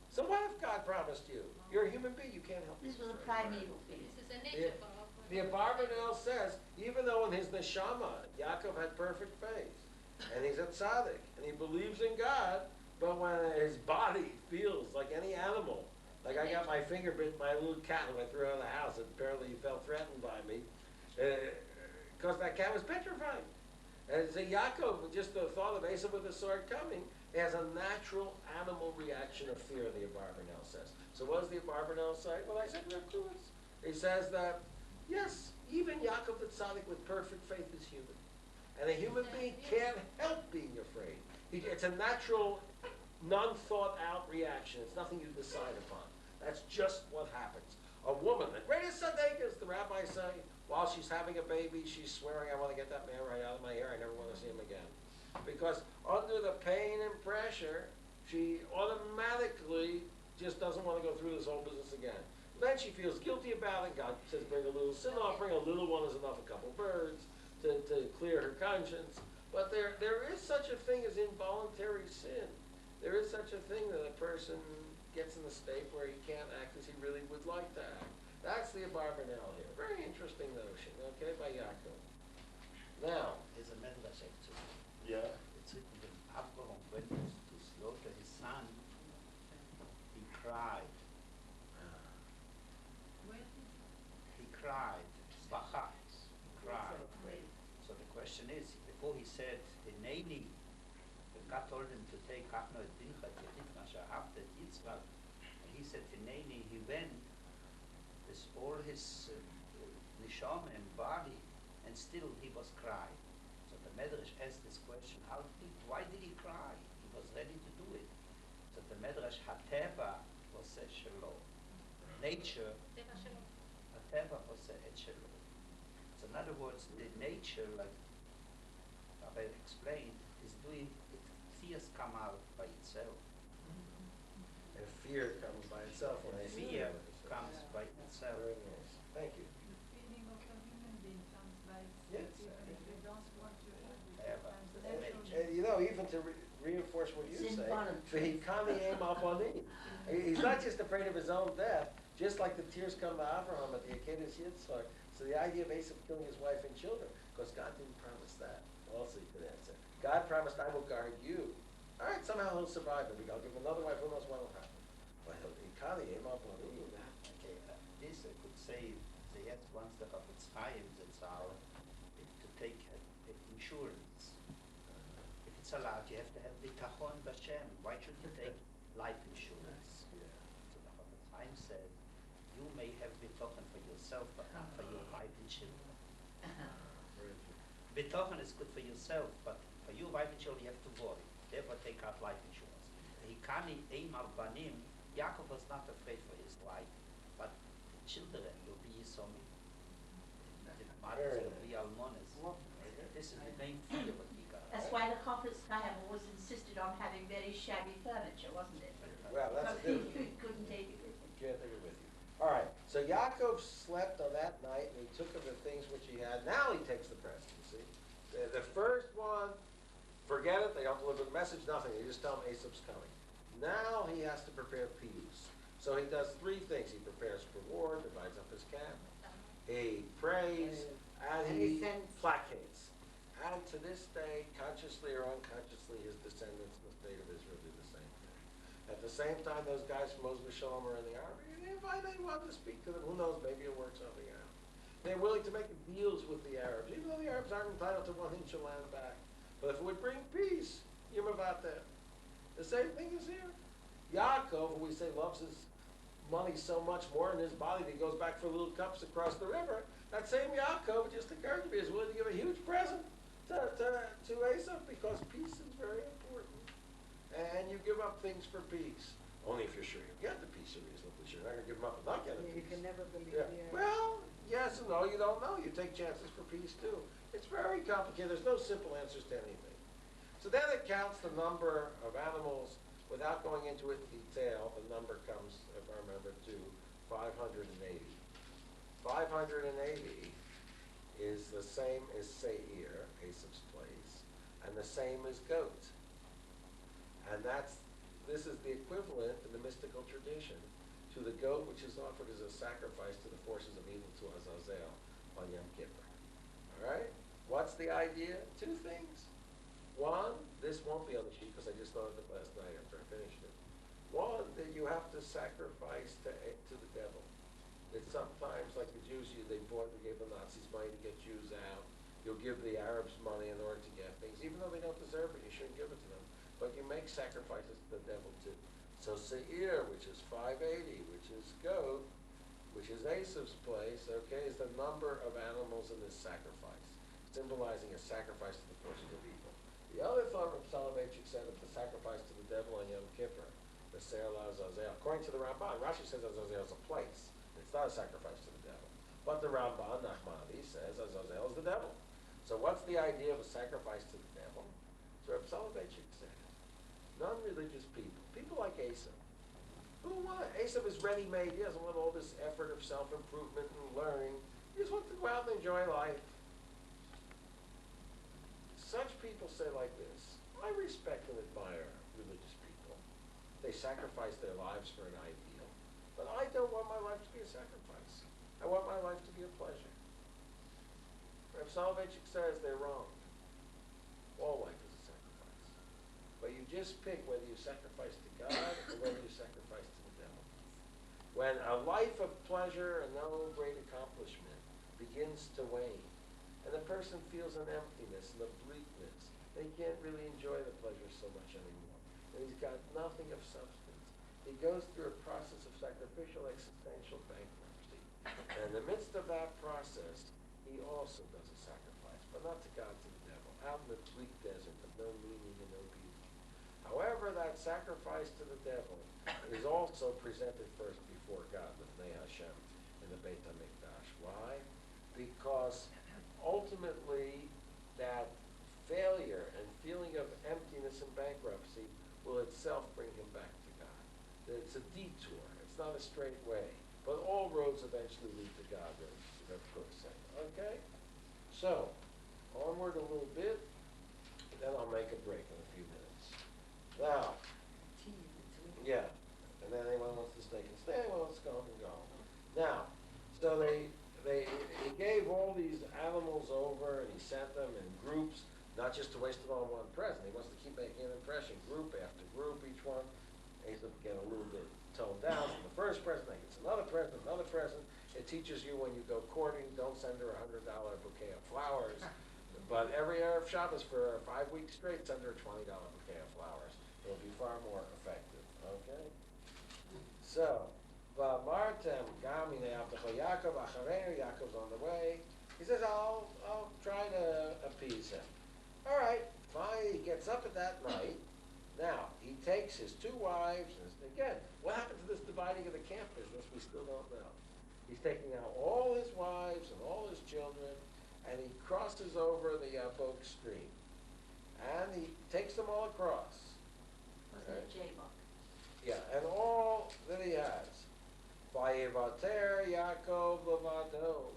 So what if God promised you? You're a human being, you can't help This was a yourself. primeval fear. This is a nature for The Abarbanel says, even though in his neshama, Yaakov had perfect faith, and he's a tzaddik, and he believes in God, but when his body feels like any animal, like I got my finger bit by a little cat who I threw out of the house, and apparently he felt threatened by me, because that cat was petrified. And so Yaakov, just the thought of Esau with the sword coming, has a natural animal reaction of fear, the Abarbanel says. So what does the Abarbanel say? Well, I said, he says that, yes, even Yaakov the tzaddik with perfect faith is human. And a human being can't help being afraid. It's a natural, non-thought-out reaction. It's nothing you decide upon. That's just what happens. A woman, the greatest tzaddikas, the rabbis say, while she's having a baby, she's swearing, I want to get that man right out of my hair. I never want to see him again. Because under the pain and pressure, she automatically just doesn't want to go through this whole business again. Then she feels guilty about it. God says bring a little sin offering. A little one is enough, a couple birds, to clear her conscience. But there is such a thing as involuntary sin. There is such a thing that a person gets in a state where he can't act as he really would like to act. That's the Abarbanel here. Very interesting notion, okay, by Yaakov. Now, There's a medrash actually. yeah. It's written when Abraham went to slaughter his son, he cried. He cried. Bacha. He cried. So the question is, before he said, Hineni, when God told him to take Achno et Dincha, Yeditna, Shahabt et Yitzchak, and he said, Hineni, he went, with all his neshama and body, and still he was crying. So the Medrash asked this question, why did he cry? He was ready to do it. So the Medrash, Hateva was shelo. Nature, טבע שלו. Hateva was et shelo. So in other words, the nature, like Rabbi explained, is doing, fears come out by itself. And fear comes by itself when I see Fear it. comes by itself. Very nice. Thank you. The feeling of a human being comes by Yes. itself. Even if you don't want to have it, Yeah, it but comes the naturally. Even to reinforce what you It's say, involuntary. he's not just afraid of his own death, just like the tears come to Abraham at the Akedah Yitzchak. So the idea of Esau killing his wife and children, because God didn't promise that. Also you could answer. God promised, I will guard you. All right, somehow he'll survive it. I'll give him another wife, who knows what will happen. But Okay, this I could say, they had once the Chafetz Chaim, that's how, to take insurance. If it's allowed, you have to have bitachon b'Hashem. Why should you take life insurance? So the Chafetz Chaim said, you may have bitachon for yourself, but not for your wife and children. Bitachon is good for yourself, but for your wife and children, you have to worry. Therefore, take out life insurance. Hikani eim al banim, Yaakov was not afraid for his life, but the children will be Yisomim. The mothers will be Almones. This is the main fear what he got. That's why the Chafetz Chaim always insisted on having very shabby furniture, wasn't it? Well, that's Because different. he couldn't take it with him. Can't take it with you. All right, so Yaakov slept on that night, and he took of the things which he had. Now he takes the present, you see. The first one, forget it, they don't deliver the message, nothing. They just tell him Esau's coming. Now he has to prepare peace. So he does three things. He prepares for war, divides up his camp, he prays, and he sends. placates. And to this day, consciously or unconsciously, his descendants in the state of Israel do the same thing. At the same time, those guys from Moshe Shalom are in the army. They invite anyone to speak to them. Who knows? Maybe it'll work something out. They're willing to make deals with the Arabs, even though the Arabs aren't entitled to 1 inch of land back. But if it would bring peace, you're about that. The same thing is here. Yaakov, who we say loves his money so much more in his body that he goes back for little cups across the river, that same Yaakov, it just occurred to me, is willing to give a huge present to Esau because peace is very important. And you give up things for peace. Only if you're sure you get the peace you're reasonably sure. You're not going to give them up and not get it. You can never believe Yeah. the Well, yes and no, you don't know. You take chances for peace too. It's very complicated. There's no simple answers to anything. So then it counts the number of animals without going into it in detail. The number comes, if I remember, to 580. 580 is the same as Seir, Esav's place, and the same as goat. And this is the equivalent in the mystical tradition to the goat which is offered as a sacrifice to the forces of evil, to Azazel, on Yom Kippur. All right? What's the idea? Two things. One, this won't be on the sheet because I just thought of it last night after I finished it. One, that you have to sacrifice to the devil. It's sometimes, like the Jews, they gave the Nazis money to get Jews out. You'll give the Arabs money in order to get things. Even though they don't deserve it, you shouldn't give it to them. But you make sacrifices to the devil too. So Seir, which is 580, which is goat, which is Esav's place, okay, is the number of animals in this sacrifice, symbolizing a sacrifice to the forces of evil. The other thought of Soloveitchik said of the sacrifice to the devil on Yom Kippur, the Se'ela Azazel. According to the Ramban, Rashi says Azazel is a place. It's not a sacrifice to the devil. But the Ramban, Nachmani, says Azazel is the devil. So what's the idea of a sacrifice to the devil? So Reb Soloveitchik said, non-religious people like Esav, Esav is ready-made. He doesn't want all this effort of self-improvement and learning. He just wants to go out and enjoy life. Such people say like this: I respect and admire religious people. They sacrifice their lives for an ideal. But I don't want my life to be a sacrifice. I want my life to be a pleasure. Reb Soloveitchik says they're wrong. All life is a sacrifice. But you just pick whether you sacrifice to God or whether you sacrifice to the devil. When a life of pleasure and no great accomplishment begins to wane, and the person feels an emptiness and a bleakness, they can't really enjoy the pleasure so much anymore. And he's got nothing of substance. He goes through a process of sacrificial existential bankruptcy. And in the midst of that process, he also does a sacrifice, but not to God, to the devil, out in the bleak desert of no meaning and no beauty. However, that sacrifice to the devil is also presented first before God, with Nei Hashem, in the Beit HaMikdash. Why? Because ultimately, that failure and feeling of emptiness and bankruptcy will itself bring him back to God. It's a detour. It's not a straight way. But all roads eventually lead to God, that's what I'm saying. Okay? So, onward a little bit, then I'll make a break in a few minutes. Now, yeah. And then anyone wants to stay can stay, anyone wants to go home can go home. Now, so he gave all these animals over and he sent them in groups, not just to waste them on one present. He wants to keep making an impression, group after group, each one. He's going to get a little bit toned down from the first present, then gets another present, another present. It teaches you when you go courting, don't send her a $100 bouquet of flowers. But every Erev Shabbos for 5 weeks straight, send her a $20 bouquet of flowers. It'll be far more effective, okay? So, Martem Gamine Abdecho Yaakov Achareinu, Yaakov's on the way. He says, I'll try to appease him. All right, fine. He gets up at that night. Now, he takes his 2 wives, and again, what happened to this dividing of the camp business, we still don't know. He's taking out all his wives and all his children, and he crosses over the Yabok stream. And he takes them all across. Was that J-Book? Yeah, and all that he has. Vayevater Yaakov levado.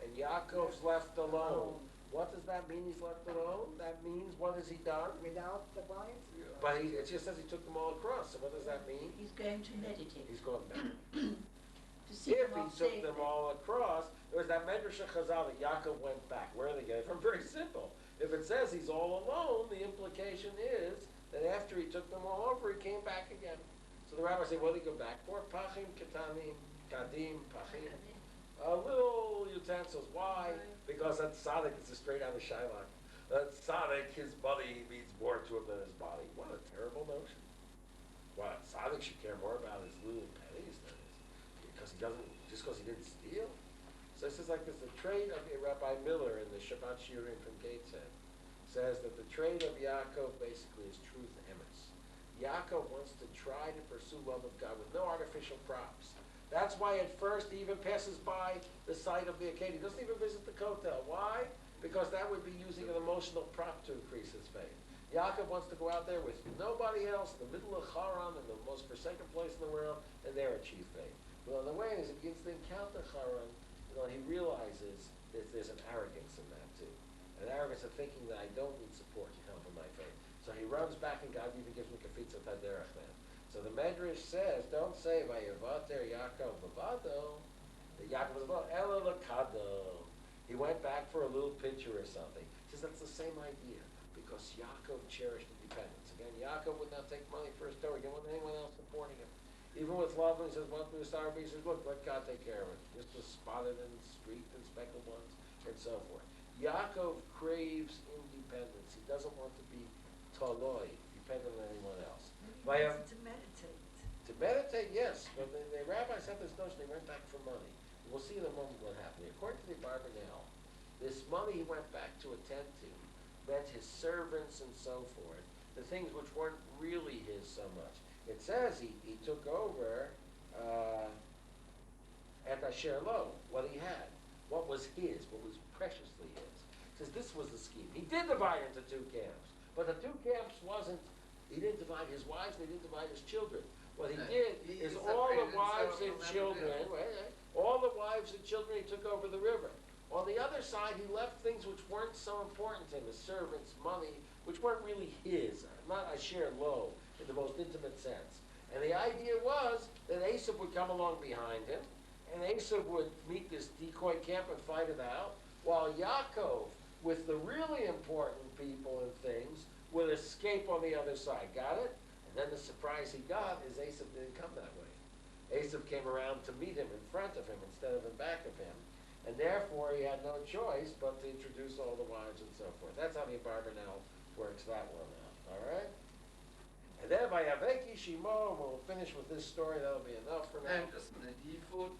And Yaakov's left alone. What does that mean, he's left alone? That means, what has he done? Without the wives? But it just says he took them all across. So what does that mean? He's going to meditate. He's going back. To see If them he all took safely. them all across, there was that Medrash Chazal that Yaakov went back. Where are they getting it from? Very simple. If it says he's all alone, the implication is that after he took them all over, he came back again. So the rabbis say, what did he go back for? Pachim, ketanim, kadim, pachim. Little utensils. Why? Because that tzaddik is straight out of Shylock. That tzaddik, his body means more to him than his body. What a terrible notion. What? Tzaddik should care more about his little pennies than his, because he doesn't, just because he didn't steal. So this is like this, the trait of Rabbi Miller in the Shabbat Shiurim from Gateshead says that the trait of Yaakov basically is truth emes. Yaakov wants to try to pursue love of God with no artificial props. That's why at first he even passes by the site of the Acadia. He doesn't even visit the Kotel. Why? Because that would be using an emotional prop to increase his faith. Yaakov wants to go out there with nobody else, in the middle of Haran, in the most forsaken place in the world, and there achieve faith. But on the way, as he begins to encounter Haran, he realizes that there's an arrogance in that too. An arrogance of thinking that I don't need support to come from my faith. So he runs back, and God even gives him kafitza taderach then. So the Medrash says, don't say Vayavater Yaakov Vavado, that Yaakov was about Ela Lakado. He went back for a little picture or something. He says that's the same idea, because Yaakov cherished independence. Again, Yaakov would not take money for his Torah. He didn't want anyone else supporting him. Even with Lavan, he says, "Want to start?" He says, "Look, let God take care of it. Just the spotted and streaked and speckled ones, and so forth." Yaakov craves independence. He doesn't want to be taloi, dependent on anyone else. To meditate. To meditate, yes, but the rabbis had this notion they went back for money. We'll see in a moment what happened. According to the Barbanel, this money he went back to attend to meant his servants and so forth, the things which weren't really his so much. It says he took over at Asher Lo, what he had, what was his, what was preciously his. It says this was the scheme. He did divide into two camps, but the two camps wasn't, he didn't divide his wives, they didn't divide his children. What he did is all the wives and children, all the wives and children he took over the river. On the other side, he left things which weren't so important to him, his servants, money, which weren't really his, not Asher Lo, in the most intimate sense. And the idea was that Esav would come along behind him, and Esav would meet this decoy camp and fight it out, while Yaakov, with the really important people and things, would escape on the other side. Got it? And then the surprise he got is Esav didn't come that way. Esav came around to meet him in front of him instead of in back of him. And therefore he had no choice but to introduce all the wives and so forth. That's how the Barbanel works that one out. All right? And then by Aveki Shimo, we'll finish with this story. That'll be enough for now. And just a minute, he fought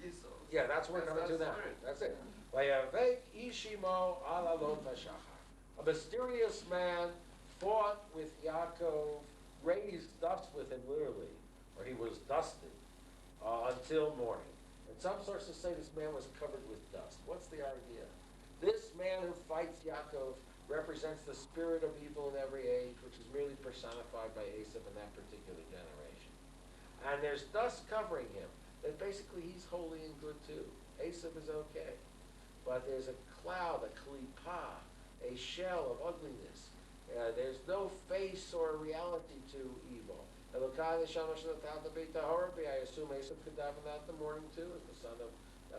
Esau. Yeah, that's what we're coming to now. That's it. Vayavek Ishimo ala lo tashachar. A mysterious man fought with Yaakov, raised dust with him literally, or he was dusted, until morning. And some sources say this man was covered with dust. What's the idea? This man who fights Yaakov represents the spirit of evil in every age, which is merely personified by Esav in that particular generation. And there's dust covering him, that basically he's holy and good too. Esav is okay. But there's a cloud, a klipa, a shell of ugliness. There's no face or reality to evil. I assume Esav could daven that in the morning too, as the son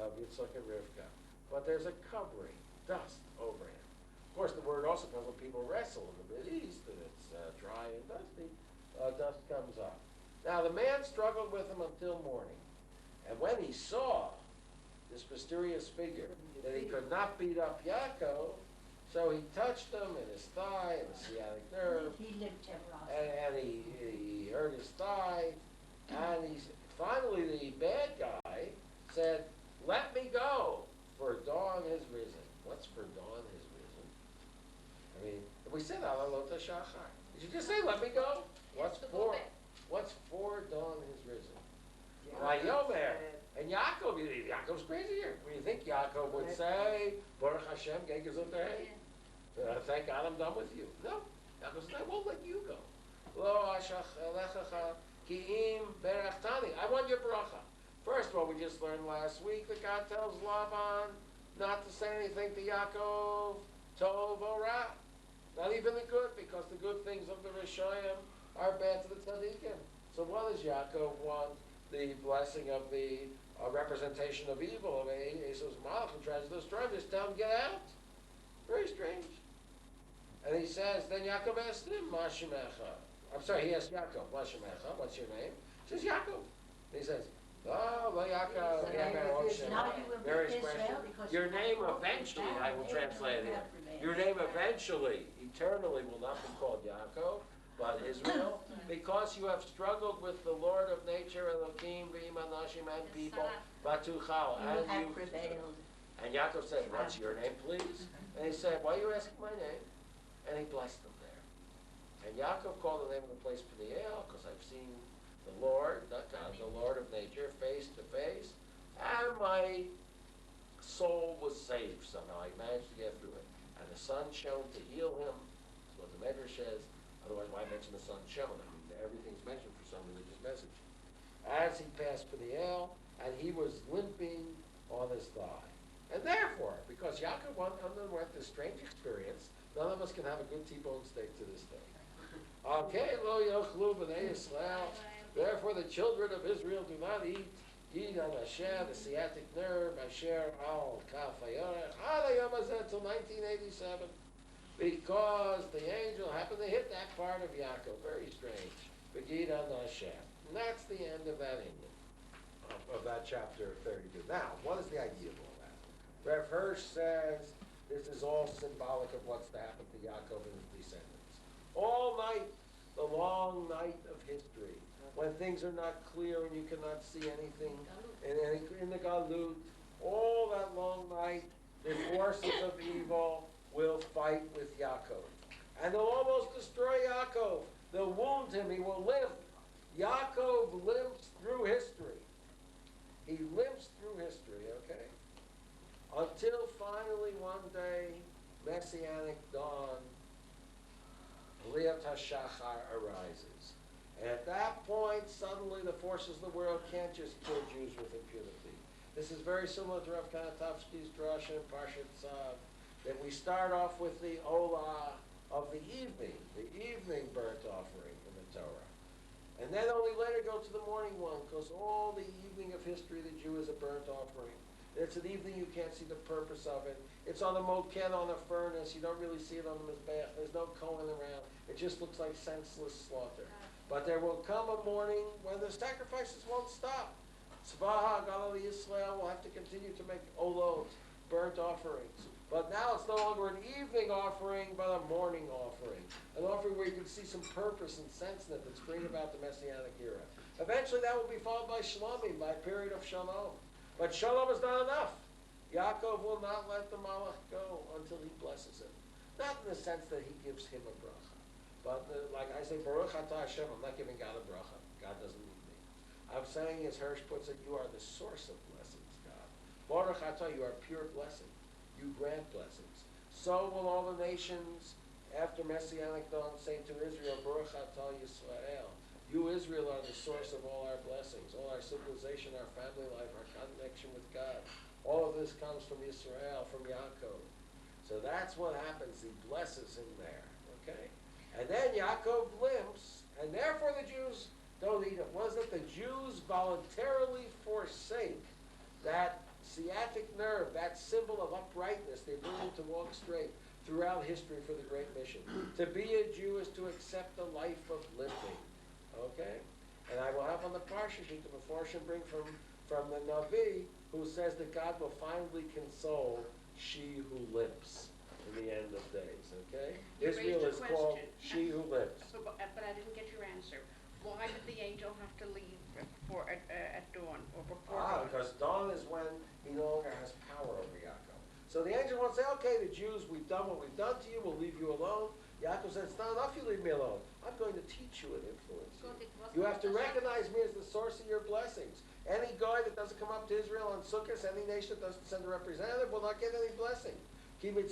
of Yitzchak and Rivka. But there's a covering, dust over him. Of course, the word also comes when people wrestle in the Mideast, and it's dry and dusty. Dust comes up. Now, the man struggled with him until morning. And when he saw this mysterious figure, that he could not beat up Yaakov, so he touched him in his thigh, in the sciatic nerve, He lived ever and he hurt his thigh, and finally the bad guy said, "Let me go, for dawn has risen." What's for dawn has risen? I mean, we said Alalota Shachar. Did you just say, "Let me go"? What's for? What's for dawn has risen? Vayomer. And Yaakov, Yaakov's crazy here. What do you think Yaakov would say? Baruch Hashem, thank God I'm done with you. No. Yaakov says, I won't let you go. Lo ashach elechacha ki'im berachtani. I want your bracha. First of all, we just learned last week that God tells Laban not to say anything to Yaakov, tov or ra. Not even the good, because the good things of the Rishoyim are bad to the tzaddikim. So what does Yaakov want? The blessing of the representation of evil of Esau's malach who tries to destroy him. Just tell him, get out. Very strange. And he says, then Yaakov asked him, Ma shemecha. I'm sorry, he asked Yaakov, Ma shemecha, what's your name? He says, Yaakov. And he says, oh, well, Yaakov, very special. Your name eventually, I will translate it. Your name eventually, eternally will not be called Yaakov, but Israel, because you have struggled with the Lord of nature, Elohim, V'im and people, Batuchal, and you have prevailed. And Yaakov said, what's your name, please? And he said, why are you asking my name? And he blessed them there. And Yaakov called the name of the place Peniel, because I've seen the Lord, not God, the Lord of nature, face to face, and my soul was saved somehow. I managed to get through it. And the sun shone to heal him. That's what the Medrash says. Otherwise, why mention the sun shone? I mean, everything's mentioned for some religious message. As he passed for the ale, and he was limping on his thigh. And therefore, because Yaakov underwent this strange experience, none of us can have a good T-bone steak to this day. Okay, lo yochlu b'nei Yisrael. Therefore, the children of Israel do not eat on Asher, the sciatic nerve, Asher al Kaf Hayorech, ad hayom hazeh till 1987, because the angel happened to hit that part of Yaakov. Very strange. Begid on Asher. And that's the end of that Indian, of that chapter 32. Now, what is the idea of all that? Rev Hirsch says this is all symbolic of what's to happen to Yaakov and his descendants. All night, the long night of history, when things are not clear and you cannot see anything in the Galut, all that long night, the forces of evil will fight with Yaakov. And they'll almost destroy Yaakov. They'll wound him. He will limp. Yaakov limps through history. He limps through history, okay? Until finally one day, Messianic dawn, Aliyat HaShachar arises. And at that point, suddenly the forces of the world can't just kill Jews with impunity. This is very similar to Rav Kanatovsky's drasha in Parshat Tzav, that we start off with the Olah of the evening burnt offering in the Torah. And then only later go to the morning one, because all the evening of history, the Jew is a burnt offering. It's an evening you can't see the purpose of it. It's on a moked on a furnace. You don't really see it on the mizbeach. There's no kohen around. It just looks like senseless slaughter. But there will come a morning when the sacrifices won't stop. Tzvaha Galil Yisrael will have to continue to make olot, burnt offerings. But now it's no longer an evening offering, but a morning offering. An offering where you can see some purpose and sense in it that's bringing about the Messianic era. Eventually that will be followed by Shlomim, by a period of Shalom. But Shalom is not enough. Yaakov will not let the Malach go until he blesses him. Not in the sense that he gives him a bracha. But like I say, Baruch Atah Hashem, I'm not giving God a bracha. God doesn't need me. I'm saying, as Hirsch puts it, you are the source of blessings, God. Baruch Atah, you are pure blessing. You grant blessings. So will all the nations, after Messianic dawn, say to Israel, Baruch Atah Yisrael. You, Israel, are the source of all our blessings, all our civilization, our family life, our connection with God. All of this comes from Yisrael, from Yaakov. So that's what happens. He blesses him there, okay? And then Yaakov limps, and therefore the Jews don't eat him. What is it? The Jews voluntarily forsake that sciatic nerve, that symbol of uprightness they bring to walk straight throughout history for the great mission. To be a Jew is to accept the life of limping. Okay? And I will have on the Parsha sheet the Meforshim bring from the Navi, who says that God will finally console she who limps in the end of days. Okay? You Israel is raised a called question. she who limps. But I didn't get your answer. Why did the angel have to leave at dawn or before dawn? Because dawn is when he no longer has power over Yaakov. So the angel won't say, okay, the Jews, we've done what we've done to you, we'll leave you alone. Yaakov says, it's not enough you leave me alone. I'm going to teach you and influence you. You have to recognize me as the source of your blessings. Any guy that doesn't come up to Israel on Sukkot, any nation that doesn't send a representative will not get any blessing. Israel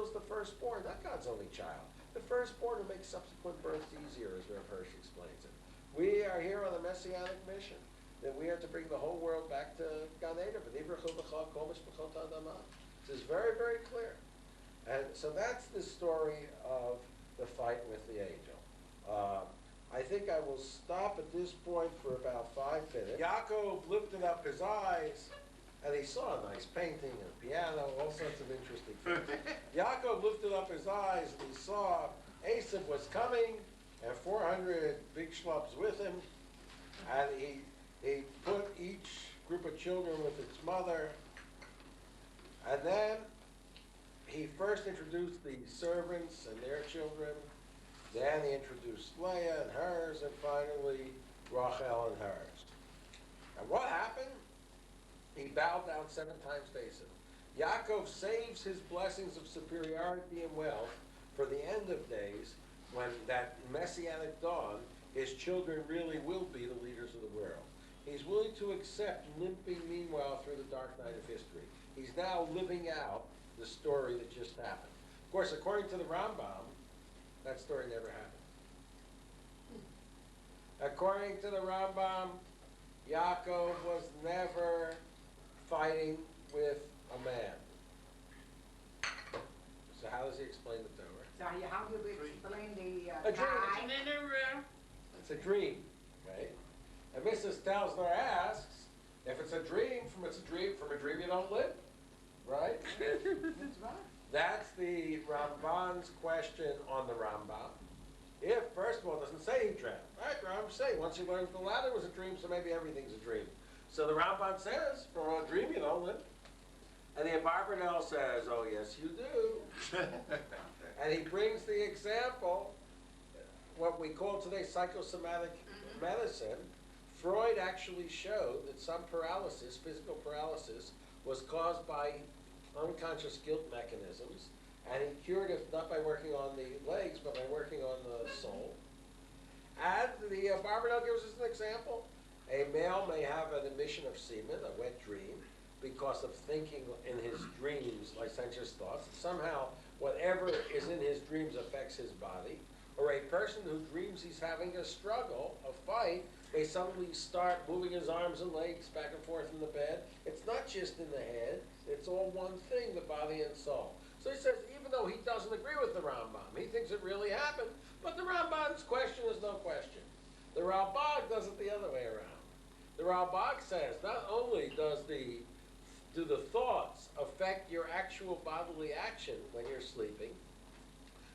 is the firstborn, not God's only child. The firstborn will make subsequent births easier, as Rev Hirsch explains it. We are here on a messianic mission, that we are to bring the whole world back to Gan Eden. This is very, very clear. And so that's the story of the fight with the angel. I think I will stop at this point for about 5 minutes. Yaakov lifted up his eyes, and he saw a nice painting, a piano, all sorts of interesting things. Yaakov lifted up his eyes, and he saw Esav was coming, and 400 big schlubs with him, and he put each group of children with its mother, and then he first introduced the servants and their children, then he introduced Leah and hers, and finally Rachel and hers. And what happened? He bowed down 7 times to Esav. Yaakov saves his blessings of superiority and wealth for the end of days, when that messianic dawn, his children really will be the leaders of the world. He's willing to accept limping meanwhile through the dark night of history. He's now living out the story that just happened. Of course, according to the Rambam, that story never happened. According to the Rambam, Yaakov was never fighting with a man. So how does he explain the Torah? So how do we explain the A dream. guy? And then It's a dream, right? And Mrs. Talsner asks, if it's a dream from a dream you don't live, right? That's right. That's the Ramban's question on the Rambam. If, first of all, it doesn't say he dreamt. Right, Rambam say, once you learn the ladder was a dream, so maybe everything's a dream. So the Ramban says, from a dream you don't live. And the Abarbanel says, oh yes you do. And he brings the example, what we call today psychosomatic medicine. Freud actually showed that some paralysis, physical paralysis, was caused by unconscious guilt mechanisms, and he cured it not by working on the legs, but by working on the soul. And the Barbanel gives us an example. A male may have an emission of semen, a wet dream, because of thinking in his dreams licentious thoughts. Somehow, whatever is in his dreams affects his body. Or a person who dreams he's having a struggle, a fight, may suddenly start moving his arms and legs back and forth in the bed. It's not just in the head, it's all one thing, the body and soul. So he says, even though he doesn't agree with the Rambam, he thinks it really happened, but the Ramban's question is no question. The Rambam does it the other way around. The Rambam says, not only do the thoughts affect your actual bodily action when you're sleeping,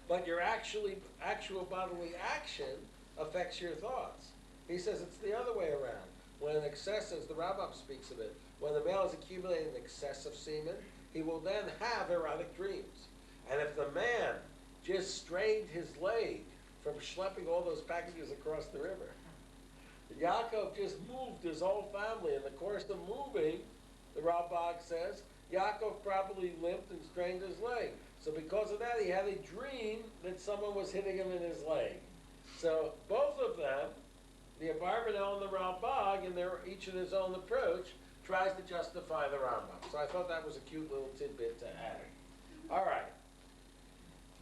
but your actual bodily action affects your thoughts. He says it's the other way around. When excessive, the Rambam speaks of it, when the male is accumulating excessive semen, he will then have erotic dreams. And if the man just strained his leg from schlepping all those packages across the river, Yaakov just moved his whole family. In the course of moving, the Rambam says, Yaakov probably limped and strained his leg. So because of that, he had a dream that someone was hitting him in his leg. So both of them, the Abarbanel and the Rambam, in each in his own approach, tries to justify the Rambam. So I thought that was a cute little tidbit to add. All right.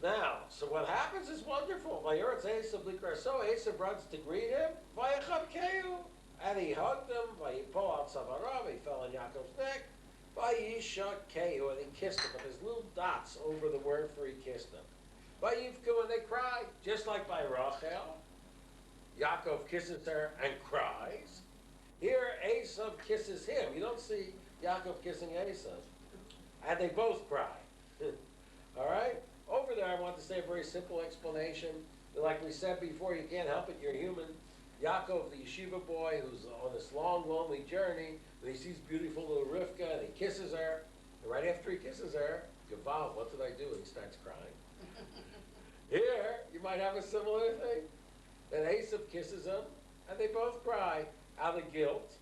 Now, so what happens is wonderful. Vayoretz Esav Likraso, Esav runs to greet him. Vayachavkeu, and he hugged him. Vayipol al tzavarav, he fell on Yaakov's neck. Vayishlach, and he kissed him. But there's little dots over the word for he kissed him. Vayivku, and they cry, just like by Rachel. Yaakov kisses her and cries. Here, Esav kisses him. You don't see Yaakov kissing Esav. And they both cry. All right? Over there, I want to say a very simple explanation. Like we said before, you can't help it, you're human. Yaakov, the yeshiva boy, who's on this long, lonely journey, and he sees beautiful little Rivka, and he kisses her. And right after he kisses her, Gaval, what did I do? And he starts crying. Here, you might have a similar thing. Then Esav kisses him, and they both cry out of guilt.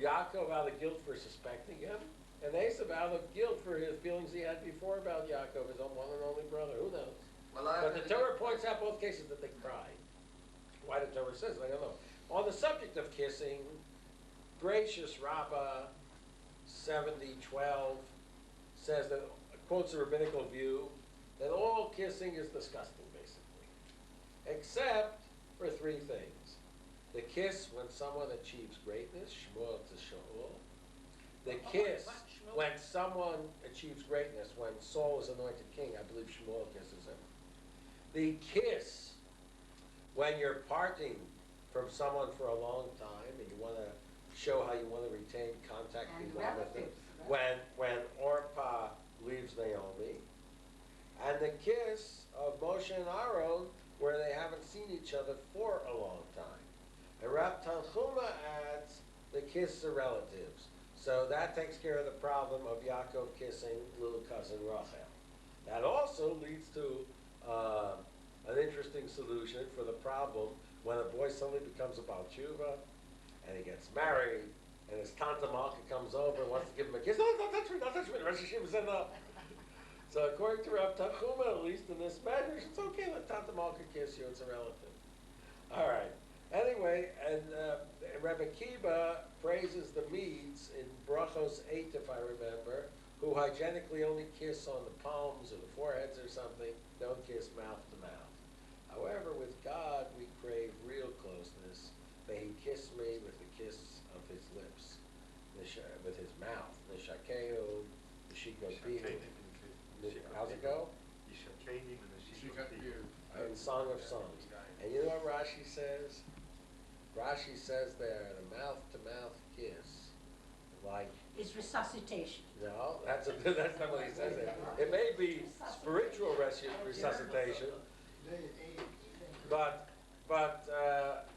Yaakov out of guilt for suspecting him, and Esav out of guilt for his feelings he had before about Yaakov, his own one and only brother. Who knows? Well, But the Torah points out both cases that they cried. Why the Torah says, I don't know. On the subject of kissing, Gracious Rabbah 70:12 says that, quotes a rabbinical view, that all kissing is disgusting, basically. Except for three things. The kiss when someone achieves greatness, Shmuel to Shaul. The kiss when someone achieves greatness, when Saul is anointed king, I believe Shmuel kisses him. The kiss when you're parting from someone for a long time and you want to show how you want to retain contact And with them. relatives. When Orpah leaves Naomi. And the kiss of Moshe and Aaron where they haven't seen each other for a long time. And Rav Tanchuma adds the kiss of relatives. So that takes care of the problem of Yaakov kissing little cousin Rachel. That also leads to an interesting solution for the problem when a boy suddenly becomes a Baal Tshuva and he gets married and his Tante Malka comes over and wants to give him a kiss. No, don't touch me, don't touch me. The Rosh Hashiva said no. So according to Rav Tanchuma, at least in this measure, it's okay, let Tata Malka kiss you, it's a relative. All right. Anyway, and Rebbe Kiba praises the Medes in Brachos 8, if I remember, who hygienically only kiss on the palms or the foreheads or something, don't kiss mouth to mouth. However, with God, we crave real closeness. May he kiss me with the kiss of his lips, with his mouth. Nishakeu, Nishikopihu. How's it go? In Song of Songs. And you know what Rashi says? Rashi says there, the mouth-to-mouth kiss, like... It's resuscitation. No, that's not what he says there. It may be spiritual resuscitation, but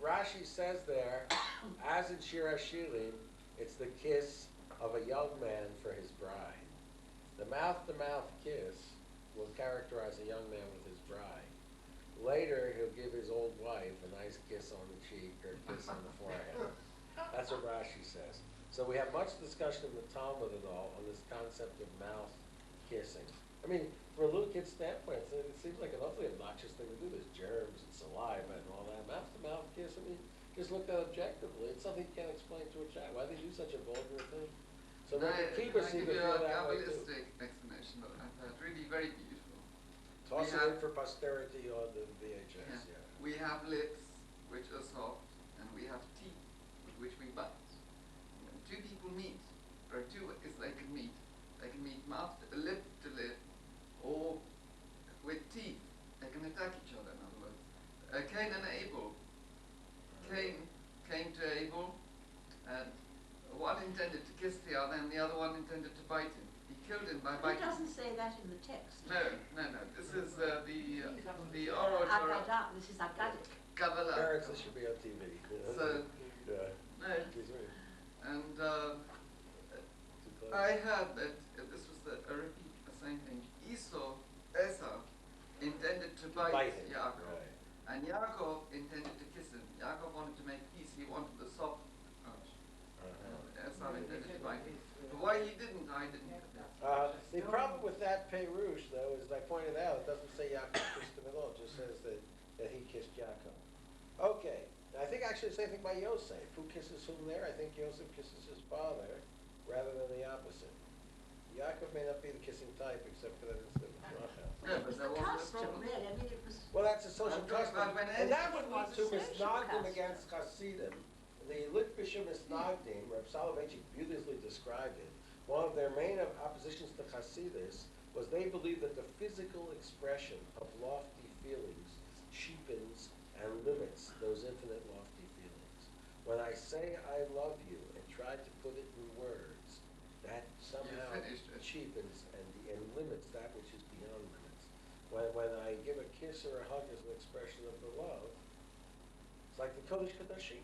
Rashi says there, as in Shir HaShirim, it's the kiss of a young man for his bride. The mouth-to-mouth kiss will characterize a young man with his bride. Later, he'll give his old wife a nice kiss on the cheek or a kiss on the forehead. That's what Rashi says. So we have much discussion in the Talmud and all on this concept of mouth kissing. I mean, from a little kid's standpoint, it seems like an awfully obnoxious thing to do. There's germs and saliva and all that. Mouth-to-mouth kiss, I mean, just look at it objectively. It's something you can't explain to a child. Why do they do such a vulgar thing? So Rebbe Kiba seemed to feel that way too. Explanation, but I thought really very beautiful. Toss it in for posterity on the VHS, yeah. We have lips, which are soft, and we have teeth, with which we bite. When two people meet, or two is they can meet mouth, lip to lip, or with teeth. They can attack each other, in other words. Cain and Abel. Cain came to Abel, and one intended to kiss the other, and the other one intended to bite him. He killed him by biting. It doesn't say that in the text. No. This is the oral Torah. Agadah. This is Aggadic. Kabbalah. Parents, this should be on TV. So, yeah. no. And I heard that this was a repeat, the same thing. Esau intended to bite Yaakov. Right. And Yaakov intended to kiss him. Yaakov wanted to make peace. He wanted the soft touch. Esau intended to bite him. But why he didn't, I didn't. The problem with that Perush, though, is I pointed out, it doesn't say Yaakov kissed him at all. It just says that he kissed Yaakov. Okay. I think actually the same thing by Yosef. Who kisses whom there? I think Yosef kisses his father rather than the opposite. Yaakov may not be the kissing type except for that incident with Rachel. Yeah, but that wasn't the Custom, problem. really. I mean, it was... Well, that's a social I'm talking custom. about when And that would it lead was to a social misnagdim custom. against Hasidim. The Litvisha misnagdim, Reb Soloveitchik beautifully described it. One of their main oppositions to Hasidus was they believed that the physical expression of lofty feelings cheapens and limits those infinite lofty feelings. When I say I love you and try to put it in words, that somehow cheapens and limits that which is beyond limits. When I give a kiss or a hug as an expression of the love, it's like the Kodesh Kodashim.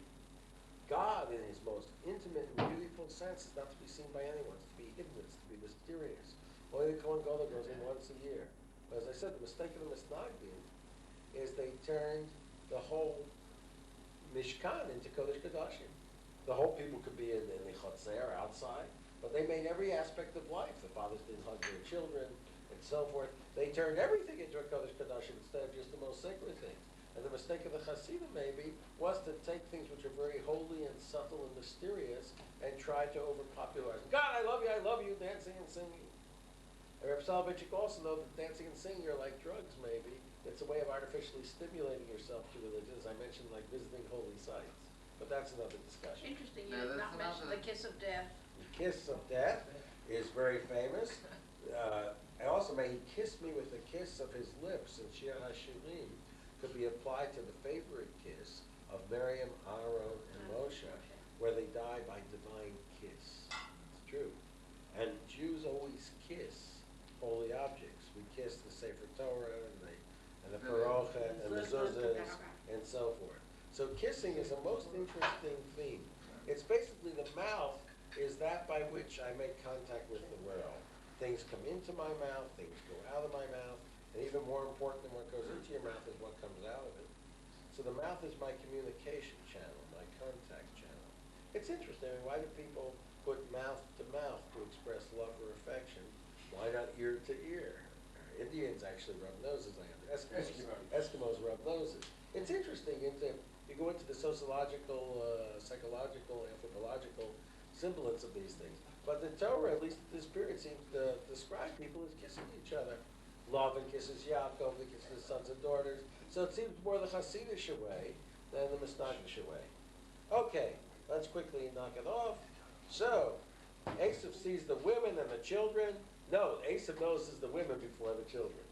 God, in his most intimate and beautiful sense, is not to be seen by anyone. It's to be hidden. It's to be mysterious. Only the Kohen Gadol goes in once a year. But as I said, the mistake of the Misnagdim is they turned the whole Mishkan into Kodesh Kodashim. The whole people could be in the Chotzer outside, but they made every aspect of life. The fathers didn't hug their children, and so forth. They turned everything into a Kodesh Kodashim instead of just the most sacred things. And the mistake of the Hasidim maybe was to take things which are very holy and subtle and mysterious and try to overpopularize. God, I love you, dancing and singing. And Reb Soloveitchik also know that dancing and singing are like drugs maybe. It's a way of artificially stimulating yourself to religion, as I mentioned, like visiting holy sites. But that's another discussion. Interesting, you No, did not that's mention another- the kiss of death. The kiss of death is very famous. And also, may he kiss me with the kiss of his lips, and Shir HaShirim could be applied to the favorite kiss of Miriam, Aaron, and Moshe, where they die by divine kiss. It's true. And Jews always kiss holy objects. We kiss the Sefer Torah and the Parocha and the Zuzahs and so forth. So kissing is a most interesting theme. It's basically the mouth is that by which I make contact with the world. Things come into my mouth, things go out of my mouth, and even more important than what goes into your mouth is what comes out of it. So the mouth is my communication channel, my contact channel. It's interesting. I mean, why do people put mouth to mouth to express love or affection? Why not ear to ear? Indians actually rub noses, I understand. Eskimos rub noses. It's interesting, you go into the sociological, psychological, anthropological semblance of these things. But the Torah, at least at this period, seems to describe people as kissing each other. Lavan kisses Yaakov, he kisses his sons and daughters. So it seems more the Hasidic way than the Misnagish way. Okay, let's quickly knock it off. So, Esav sees the women and the children. No, Esav notices the women before the children.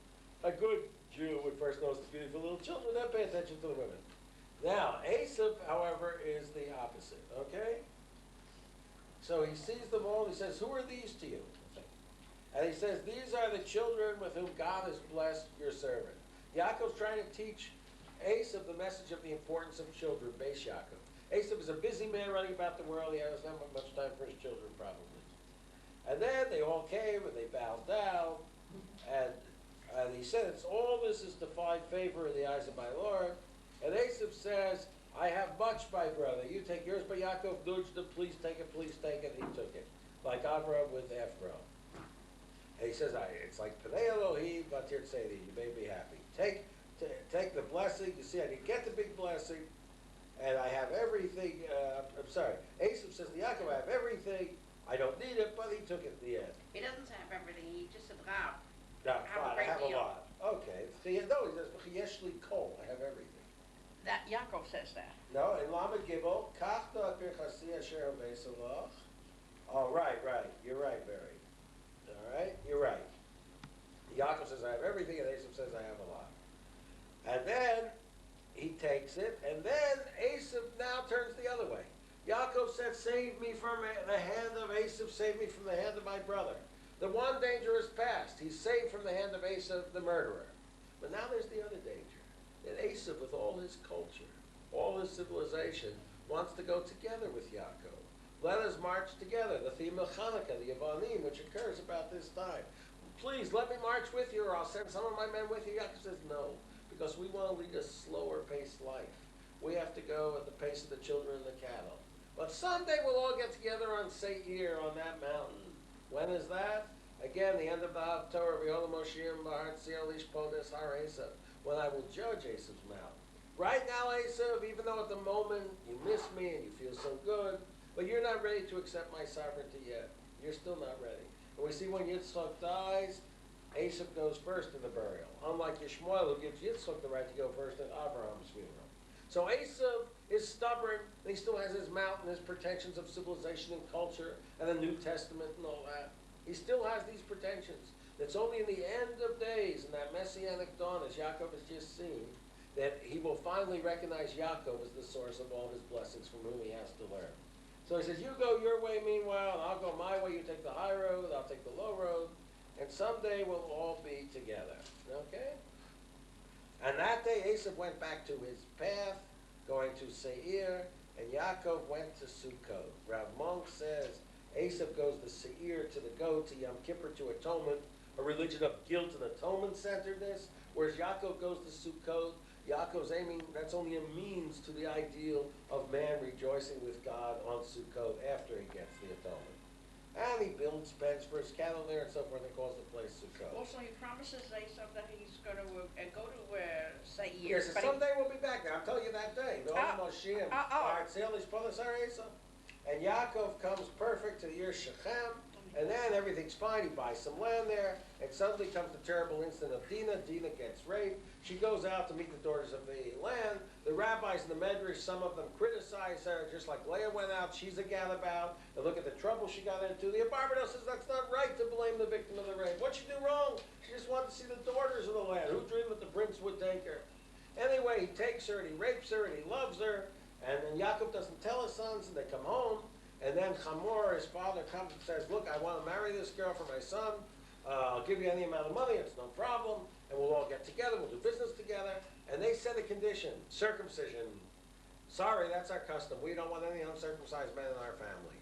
A good Jew would first notice the beautiful little children, then pay attention to the women. Now, Esav, however, is the opposite, okay? So he sees them all, he says, who are these to you? And he says, these are the children with whom God has blessed your servant. Yaakov's trying to teach Esav the message of the importance of children, Beis Yaakov. Esav is a busy man running about the world, he has not much time for his children, probably. And then they all came and they bowed down, and he said, all this is to find favor in the eyes of my Lord. And Esav says, I have much, my brother. You take yours, but Yaakov nudged him, please take it, and he took it. Like Avraham with Ephraim. And he says, it's like Pnei Elohim, Vatir Tzedi, you may be happy. Take the blessing, you see, I didn't get the big blessing, and I have everything, Esav says to Yaakov, I have everything, I don't need it, but he took it in the end. He doesn't have everything, he just said, Rav. No, fine, I have a deal. lot. Okay, no, he says, Yeshli Kol, I have everything. That, Yaakov says that. No, in Lamed Gimel, Kach Na'akir Chasi Asher Vayishlach. Oh, right, you're right, Barry. All right, you're right. Yaakov says, I have everything, and Esav says, I have a lot. And then he takes it, and then Esav now turns the other way. Yaakov said, save me from the hand of Esav, save me from the hand of my brother. The one danger is past. He's saved from the hand of Esav, the murderer. But now there's the other danger. That Esav, with all his culture, all his civilization, wants to go together with Yaakov. Let us march together. The theme of Hanukkah, the Yavanim, which occurs about this time. Please, let me march with you, or I'll send some of my men with you. Yaakov says, no, because we want to lead a slower-paced life. We have to go at the pace of the children and the cattle. But someday we'll all get together on Seir, on that mountain. When is that? Again, the end of the Torah, V'yolam Moshiach B'har Tzion Lishpodes Har Esav, when I will judge Esav's mouth. Right now, Esav, even though at the moment you miss me and you feel so good, but you're not ready to accept my sovereignty yet. You're still not ready. And we see when Yitzchak dies, Esav goes first in the burial. Unlike Yishmael, who gives Yitzchak the right to go first at Abraham's funeral. So Esav is stubborn, and he still has his mouth and his pretensions of civilization and culture and the New Testament and all that. He still has these pretensions. It's only in the end of days, in that messianic dawn, as Yaakov has just seen, that he will finally recognize Yaakov as the source of all his blessings from whom he has to learn. So he says, you go your way meanwhile, and I'll go my way, you take the high road, I'll take the low road, and someday we'll all be together. Okay? And that day Esav went back to his path, going to Seir, and Yaakov went to Sukkot. Rav Monk says, Esav goes to Seir, to the goat, to Yom Kippur, to atonement, a religion of guilt and atonement-centeredness, whereas Yaakov goes to Sukkot. Yaakov's aiming, that's only a means to the ideal of man rejoicing with God on Sukkot after he gets the atonement. And he builds pens for his cattle there and so forth and calls the place Sukkot. Also, he promises Esav that he's going to go to Seir. Yes, someday we'll be back there. I'm telling you that day. The Moshiach, and Yaakov comes perfect to the year Shechem, and then everything's fine. He buys some land there, and suddenly comes the terrible incident of Dinah. Dinah gets raped. She goes out to meet the daughters of the land. The rabbis in the Medrash, some of them criticize her, just like Leah went out. She's a gadabout. And look at the trouble she got into. The Abarbanel says that's not right to blame the victim of the rape. What'd she do wrong? She just wanted to see the daughters of the land. Who dreamed that the prince would take her? Anyway, he takes her, and he rapes her, and he loves her. And then Yaakov doesn't tell his sons, and they come home. And then Hamor, his father, comes and says, look, I want to marry this girl for my son. I'll give you any amount of money. It's no problem. And we'll all get together. We'll do business together. And they set a condition, circumcision. Sorry, that's our custom. We don't want any uncircumcised men in our family.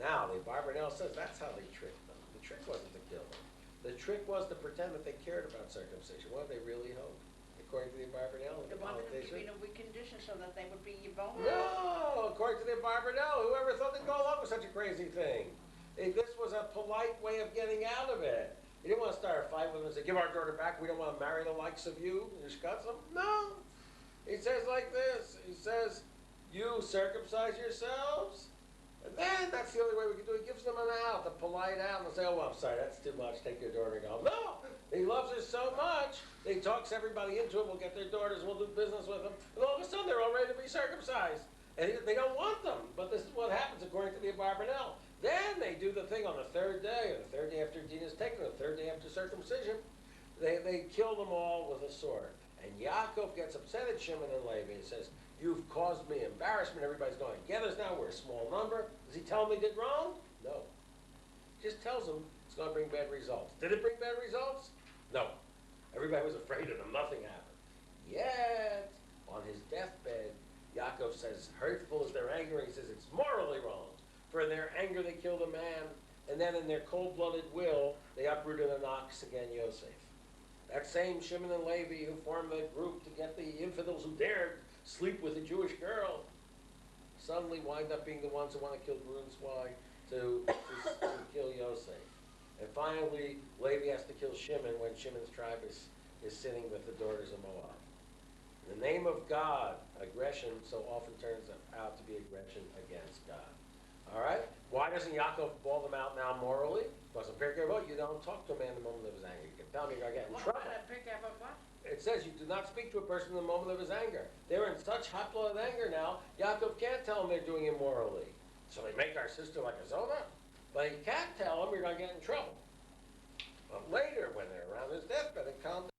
Now, the Barbanel says that's how they tricked them. The trick wasn't to kill them. The trick was to pretend that they cared about circumcision. What did they really hope? According to the Barbanel, They wanted them to be in a weak condition so that they would be vulnerable. No, according to the Barbanel, whoever thought they'd go along with such a crazy thing? This was a polite way of getting out of it. He didn't want to start a fight with them and say, give our daughter back, we don't want to marry the likes of you, Yishkatzim. No. He says like this, he says, you circumcise yourselves, and then that's the only way we can do it. He gives them an out, a polite out, and they'll say, oh, well, I'm sorry, that's too much, take your daughter and go. No, he loves her so much, he talks everybody into it, we'll get their daughters, we'll do business with them, and all of a sudden they're all ready to be circumcised. And they don't want them, but this is what happens according to the Abarbanel. Then they do the thing on the third day, or the third day after Din is taken, or the third day after circumcision, they kill them all with a sword. And Yaakov gets upset at Shimon and Levi and says, you've caused me embarrassment, everybody's going together now, we're a small number. Does he tell them they did wrong? No. He just tells them it's going to bring bad results. Did it bring bad results? No. Everybody was afraid of them, nothing happened. Yet, on his deathbed, Yaakov says, hurtful is their anger, he says it's morally wrong. For in their anger they killed a man, and then in their cold-blooded will, they uprooted an ox against Yosef. That same Shimon and Levi who formed the group to get the infidels who dared sleep with a Jewish girl, suddenly wind up being the ones who want to kill Brunswai to kill Yosef. And finally, Levi has to kill Shimon when Shimon's tribe is sitting with the daughters of Moab. In the name of God, aggression so often turns out to be aggression against God. All right? Why doesn't Yaakov ball them out now morally? Because I'm very careful. You don't talk to a man in the moment of his anger. You can tell me you're going to get in trouble. What? It says you do not speak to a person in the moment of his anger. They're in such hot-blooded anger now, Yaakov can't tell them they're doing immorally. So they make our sister like a Zona. But he can't tell them you're going to get in trouble. But later, when they're around his deathbed, it calmed